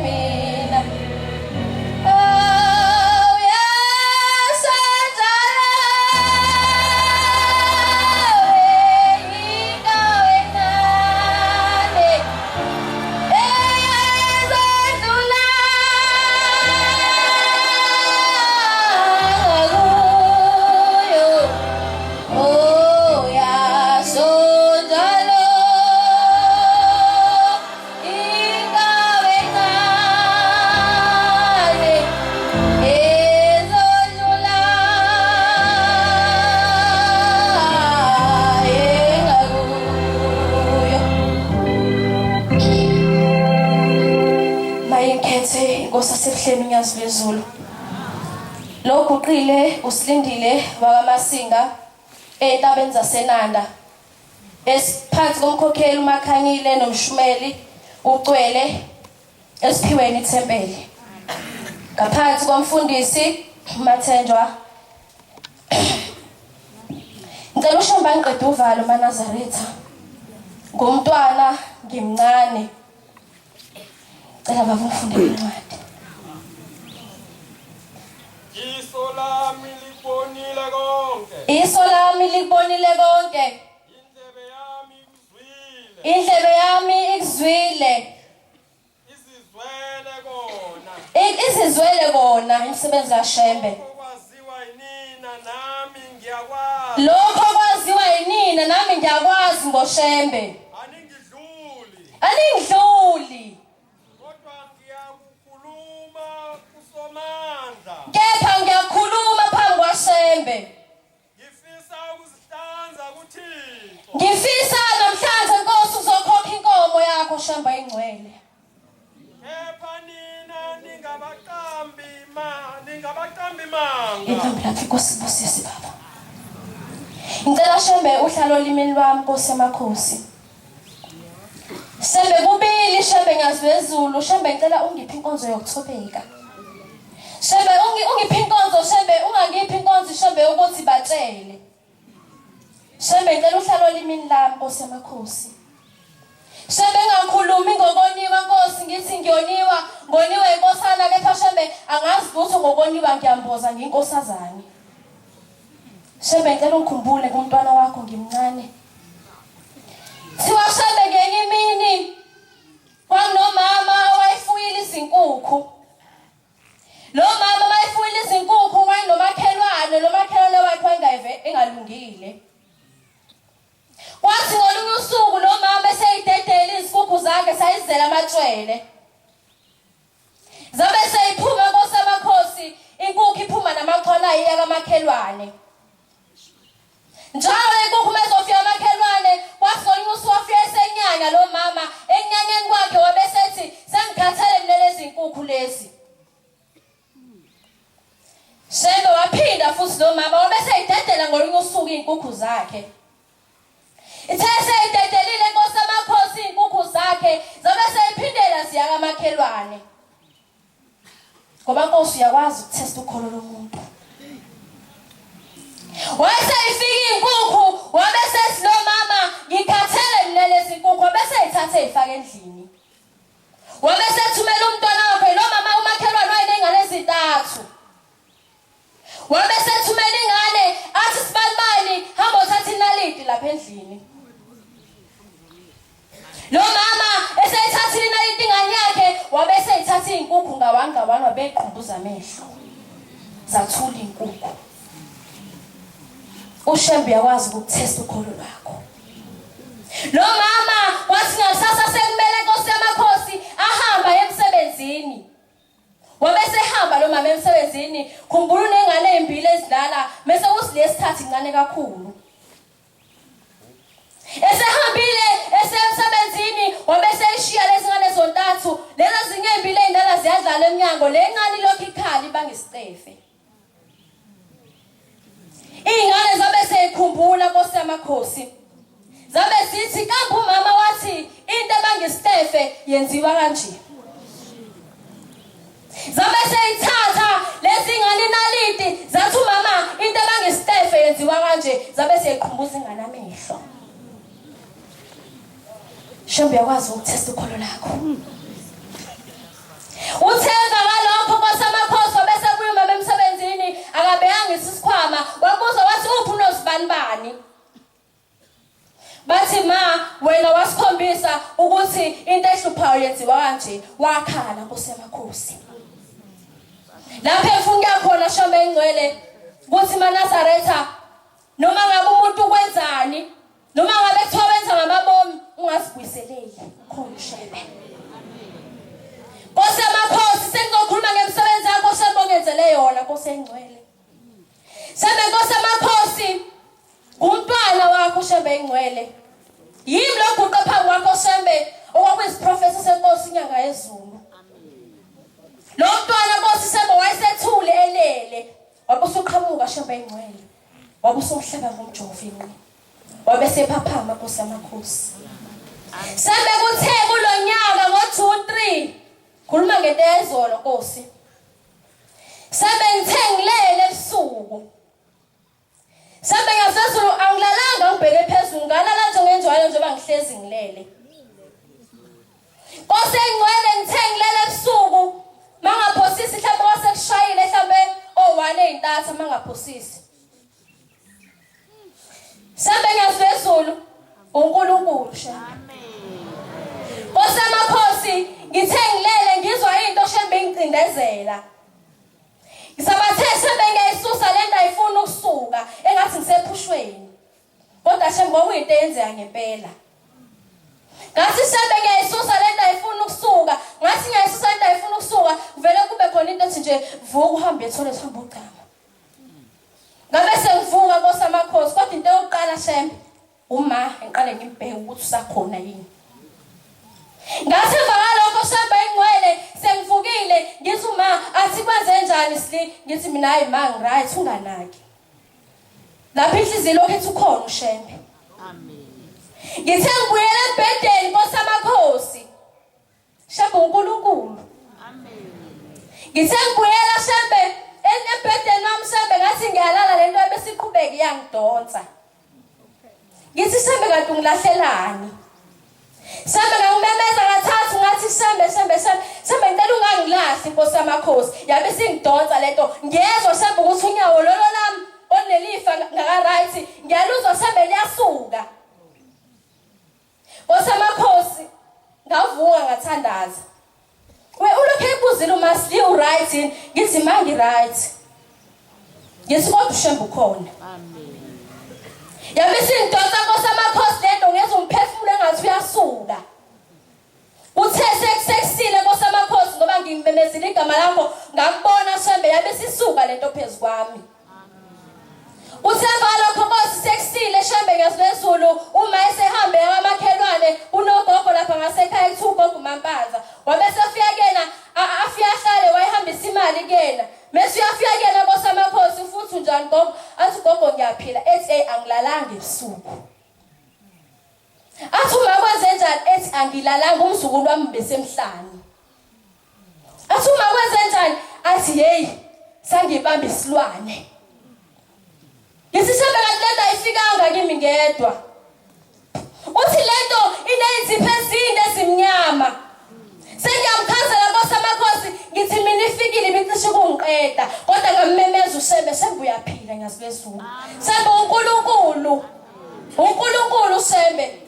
mina. Inkosi yasebuhleni uNyazi lwezulu. Lo guqile usilindile wakamasinga entabeni zaseNanda. Esiphansi komkhokheli uMakhanyile nomshumeli uCwele esiphiweni ithempeli. Ngaphansi komfundisi uMathenjwa. Ngicela uShembe angiqede uvalo maNazaretha. Ngumntwana ngimncane. Cela bavufundele incwadi. Iso lami likubonile konke. Iso lami likubonile konke. Indlebe yami ikuzwile. Indlebe yami ikuzwile. Izizwele kona. Izizwele kona imisebenzi kaShembe. Okwaziwa yinina nami ngiyakwazi. Lokho kwaziwa yinina nami ngiyakwazi ngoShembe. Aningidluli. Kepha ngiyakhuluma phambi kwaShembe. Ngifisa namhlanje Nkosi uzokhokha inkomo yakho Shembe ingcwele. Kepha nina ningabaqambi manga. Intombi lapha Nkosi Busisi baba. Ngicela Shembe uhlalo olimini lwami Nkosi yamakhosi. Shembe kubili Shembe Nyazi lwezulu. Shembe ngicela ungiphe inkonzo yokuthobeka. Shembe ungiphe inkonzo Shembe ungangiphi inkonzo Shembe ukuthi batshele. Shembe ngicela uhlalo olimini lami Nkosi yamakhosi. Shembe ngakhulumi ngokoniwa Nkosi ngithi ngiyoniwa ngoniwe inkosana kepha Shembe angazi ukuthi ngokoniwa ngiyamboza nginkosazane. Shembe ngicela ungikhumbule kumntwana wakho ngimncane. Thiwa Shembe ngenye imini kwanomama owayefuyile izinkukhu. Lo mama mayefuyile izinkukhu wayenomakhelwane lo makhelwane wakhe engalungile. Kwathi ngolunye usuku lo mama eseyidedela izinkukhu zakhe sayizela amatshwele. Zabe seyiphuma Nkosi yamakhosi inkukhu iphuma namachwana ayiya kamakhelwane. Njalo inkukhu mesofika amakhelwane kwathi ngolunye usuku wafika esenyanya lo mama enyanyeni kwakhe wabesethi sengikhathele mina lezi inkukhu lezi. Shembe waphinda futhi lo mama wabeseyidedela ngolunye usuku izinkukhu zakhe. Ithe seyidedelile Nkosi yamakhosi izinkukhu zakhe zabe seyiphindela ziya kamakhelwane. Ngoba Nkosi uyakwazi ukuthesta ukholo lomuntu. Wayeseyifika izinkukhu wabe endlini. Wabe sethumela umntwana wakhe nomama umakhelwane wayengane ezintathu. Wabe sethumela ingane athi sibalibani hamba uthatha inaliti lapha endlini. Lo mama eseyithathile inaliti ingane yakhe wabe seyithatha izinkukhu ngawangawani wabeqhumbuza amehlo. Zathula izinkukhu. Ushembe yakwazi ukutesta ukholo lwakho. Lo mama wathi ngasasa sekumele Nkosi yamakhosi ahamba emsebenzini. Wabe sehamba lo mama emsebenzini khumbula unengane ezimbili ezidlala bese usilesithathu incane kakhulu. Esehambile esemsebenzini wabe seyishiya lezi ngane zontathu lezo zinye ezimbili ezindala ziyadlala eminyango lencane lokhu ikhali bangisitefe. Ingane zabe seyikhumbula Nkosi yamakhosi. Zabe sithi kambe umama wathi into bangisitefe yenziwa kanje. Zabe seyithatha lezi ngane naliti zathi umama into bangisitefe yenziwa kanje zabe seyiqhumbuza ingane amehlo. Shembe yakwazi ukutesta ukholo lakho. Uthenga ngalokho Nkosi yamakhosi bese kuyo mama emsebenzini akabeyanga isikhwama wabuza wathi uphi unozibanibani. Bathi ma wena wasikhombisa ukuthi into ehluphayo yenziwa kanje wakhala Nkosi yamakhosi. Lapha efuna khona Shembe engcwele ukuthi maNazaretha noma ngabe umuntu ukwenzani noma ngabe kuthiwa wenza ngamabomu ungasibuyiseleli khona Shembe. Nkosi yamakhosi sengizokhuluma ngemsebenzi yakho Shembe ongenzele yona Nkosi engcwele. Shembe Nkosi yamakhosi umntwana wakho Shembe engcwele. Yimi lo guqa phambi kwakho Shembe okwakuyisiprofessor senkosi inyanga yezulu. Lo mntwana Nkosi Shembe wayesethule elele. Wabusuqhamuka Shembe engcwele. Wabusuhlaba ngomjovini. Wabe sephaphama Nkosi yamakhosi. Shembe kuthe kulonyaka ngo-2-3 khuluma ngento yezolo Nkosi. Shembe ngithe ngilele ebusuku. Shembe ngasezulu angilalanga ngibheke phezulu ngalala nje ngenjwalo nje bangihlezi ngilele. Nkosi engcwele ngithe ngilele ebusuku mangaphosisi mhlawumbe wasekushayile mhlawumbe o1 ey'ntathu mangaphosisi. Shembe ngasezulu uNkulunkulu Shembe. Nkosi yamakhosi ngithe ngilele ngizwa into Shembe ingicindezela. Ngisabathe Shembe ngiyayisusa lento ayifuna ukusuka engathi ngisephushweni. Kodwa Shembe kwakuyinto eyenzeka ngempela. Ngathi Shembe ngiyayisusa lento ayifuna ukusuka. Ngathi ngiyayisusa lento ayifuna ukusuka vele kube khona into ethi nje vuka uhambe ethole thamba uqama. Ngabe sengivuka Nkosi yamakhosi kodwa into yokuqala Shembe uma ngiqale ngimbheke ukuthi usakhona yini. Ngathi ngalokho Shembe engcwele sengivukile ngithi uma athi kwenze njani sli ngithi mina hayi ma ngiright unganaki. Lapha inhliziyo lokho ethi ukhona uShembe. Amen. Ngithe ngibuyela ebhedeni Nkosi yamakhosi. Shembe uNkulunkulu. Amen. Ngithe ngibuyela Shembe ebhedeni wami Shembe ngathi ngiyalala lento ebesiqhubeka iyangidonsa. Ngithi Shembe kanti ungilahlelani? Shembe ngangimemeza kathathu ngathi Shembe ngicela ungangilahli Nkosi yamakhosi. Yabe singidonsa lento ngiyezwa Shembe ukuthi unyawo lolo lami onelifa ngaka-right ngiyaluzwa Shembe liyasuka. Nkosi yamakhosi ngavuka ngathandaza. Ulokhu ebuzile uma sli u-right ngithi ma ngi-right. Ngithi kodwa uShembe ukhona. Amen. Yabe singidonsa Nkosi yamakhosi lento ngezwa umphefumulo engathi uyasuka. Uthe sekusile Nkosi yamakhosi ngoba ngimemezile igama lakho ngakubona Shembe yabe sisuka lento phezu kwami. Uthe ngalokho Nkosi sekusile Shembe ngesizulu uma esehambe yamakhelwane unogogo lapha ngasekhaya ethi ugogo Mampaza. Wabe sefika kena afika hlale wayihambisa imali kena. Mase uyafika kena Nkosi yamakhosi futhi njani gogo athi gogo ngiyaphila ethi angilalanga ebusuku. Athi uma kwenze njani ethi angilalanga umzukulu wami besemhlanje. Athi uma kwenze njani athi hey sangibamba isilwane. Ngithi Shembe kanti lento ayifikanga kimi ngedwa. Uthi lento inezipho ezinde ezimnyama. ukungiqeda kodwa ngamemeza uSembe Sembe uyaphila ngiyazibezulu Sembe uNkulunkulu Sembe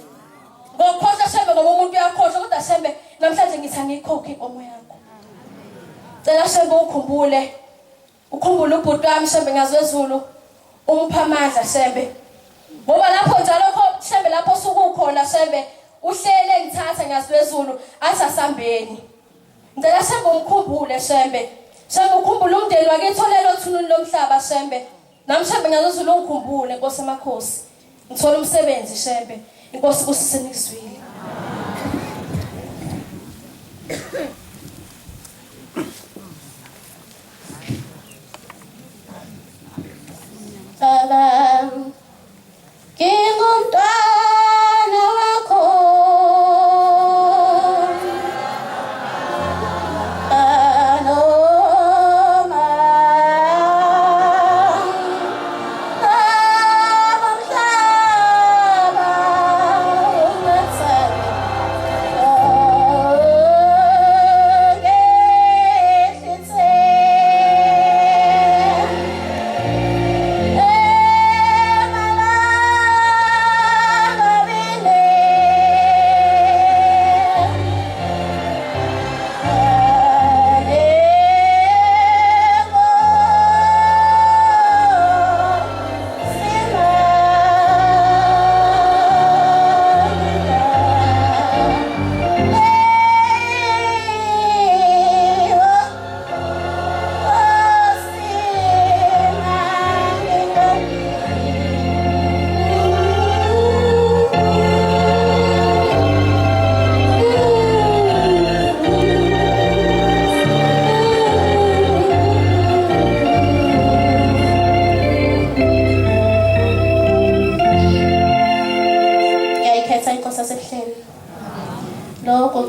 ngokhohlwa Sembe ngoba umuntu uyakhohlwa kodwa Sembe namhlanje ngithi angikhokhe inkomo yakho cela Sembe ukhumbule ubhuti wami Sembe ngiyazibezulu umupha amandla Sembe ngoba lapho njalo Sembe lapho sukukhona Sembe uhlele ngithatha ngiyazibezulu asasambeni ngicela Sembe umkhumbule Sembe ukhumbule umndeni wakithi olelo thununi lomhlaba Sembe nami Sembe ngiyazizula ungikhumbule Nkosi emakhosi ngithola umsebenzi Sembe inkosi kusisenikizwile Baba ngingumntwana wakho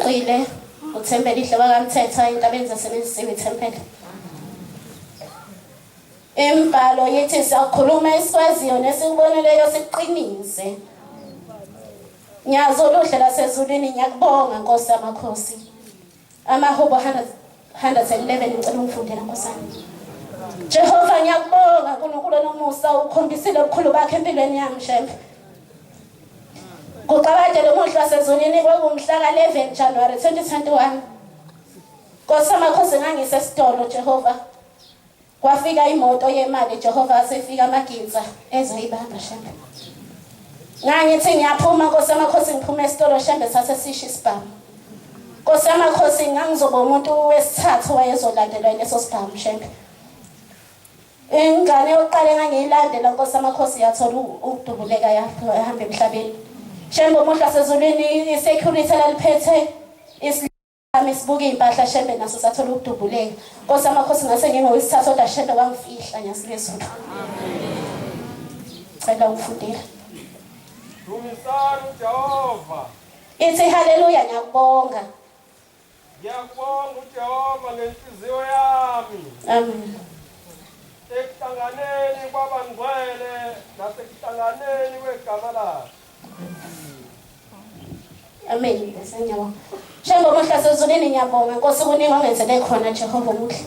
Uqile uthembele ihlaba kaMthetho intabeni zasebenzisiwe ithempeli Embhalo yethi siyakhuluma isikwaziyo nesikuboneleyo siqinise Nyazo oluhle lasezulwini ngiyakubonga Nkosi yamakhosi Amahubo 111 ngicela ungifundele Nkosana Jehova ngiyakubonga uNkulunkulu nomusa ukhombisile ubukhulu bakhe empilweni yami Shembe Kuqabade lo muhla wasezulwini kwakungumhla ka11 January 2021 Nkosi yamakhosi ngangisesitolo Jehova kwafika imoto yemali Jehova asefika amagitsa ezoyibamba Shembe Ngangithi ngiyaphuma Nkosi yamakhosi ngiphuma esitolo Shembe sase sisho isibhamu Nkosi yamakhosi ngangizoba umuntu wesithathu wayezolandelwa leso sibhamu Shembe Ingane yokuqala engangiyilandela Nkosi yamakhosi yathola ukudubuleka yahamba emhlabeni Shembe umuntu wasezulwini isecurity laliphethe isilami sibuka impahla Shembe naso sathola ukudubuleka Nkosi yamakhosi ngase ngingowesithathu kodwa Shembe wangifihla nyasilezulu cela ungifundele Dumisani uJehova Ithi haleluya ngiyakubonga Ngiyakubonga uJehova ngenhliziyo yami Amen Ekuhlanganeni kwabangcwele nasekuhlanganeni kwegama lakhe Amen ngiyabonga Shembe umuntu wasezulwini ngiyabonga Nkosi kuningi ongenzele khona Jehova umuhle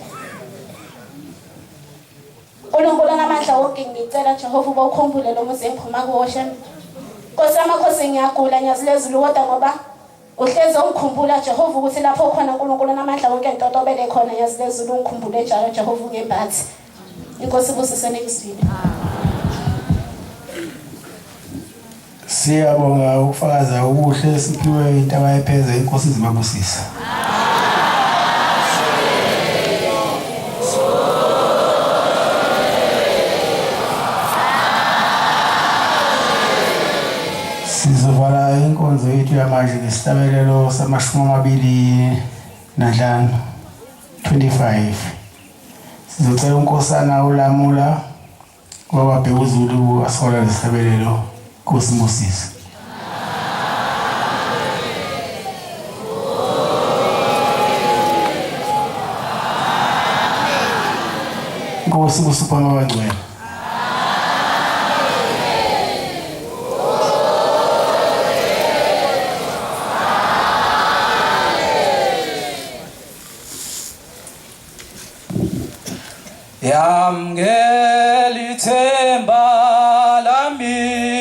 uNkulunkulu namandla wonke ngicela Jehova ubawukhumbule lo muzi engiphuma kuwo Shembe Nkosi yamakhosi ngiyagula ngiyazilezulu kodwa ngoba uhleze ungikhumbula Jehova ukuthi lapho khona uNkulunkulu namandla wonke entotobele khona ngiyazilezulu ungikhumbule njalo Jehova ungembathi Inkosi busisenekizwile Siyabonga ukufakaza okuhle siphiwe into abayipheze inkosi izimabusisa Sizovala inkonzo yethu yamanje ngesitabelelo sama-25 25 Sizocela unkosana ulamula kwababheka uZulu asola lesisabelelo Nkosi Moses Nkosi kusupha abangcwele wamngeli themba lami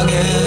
again.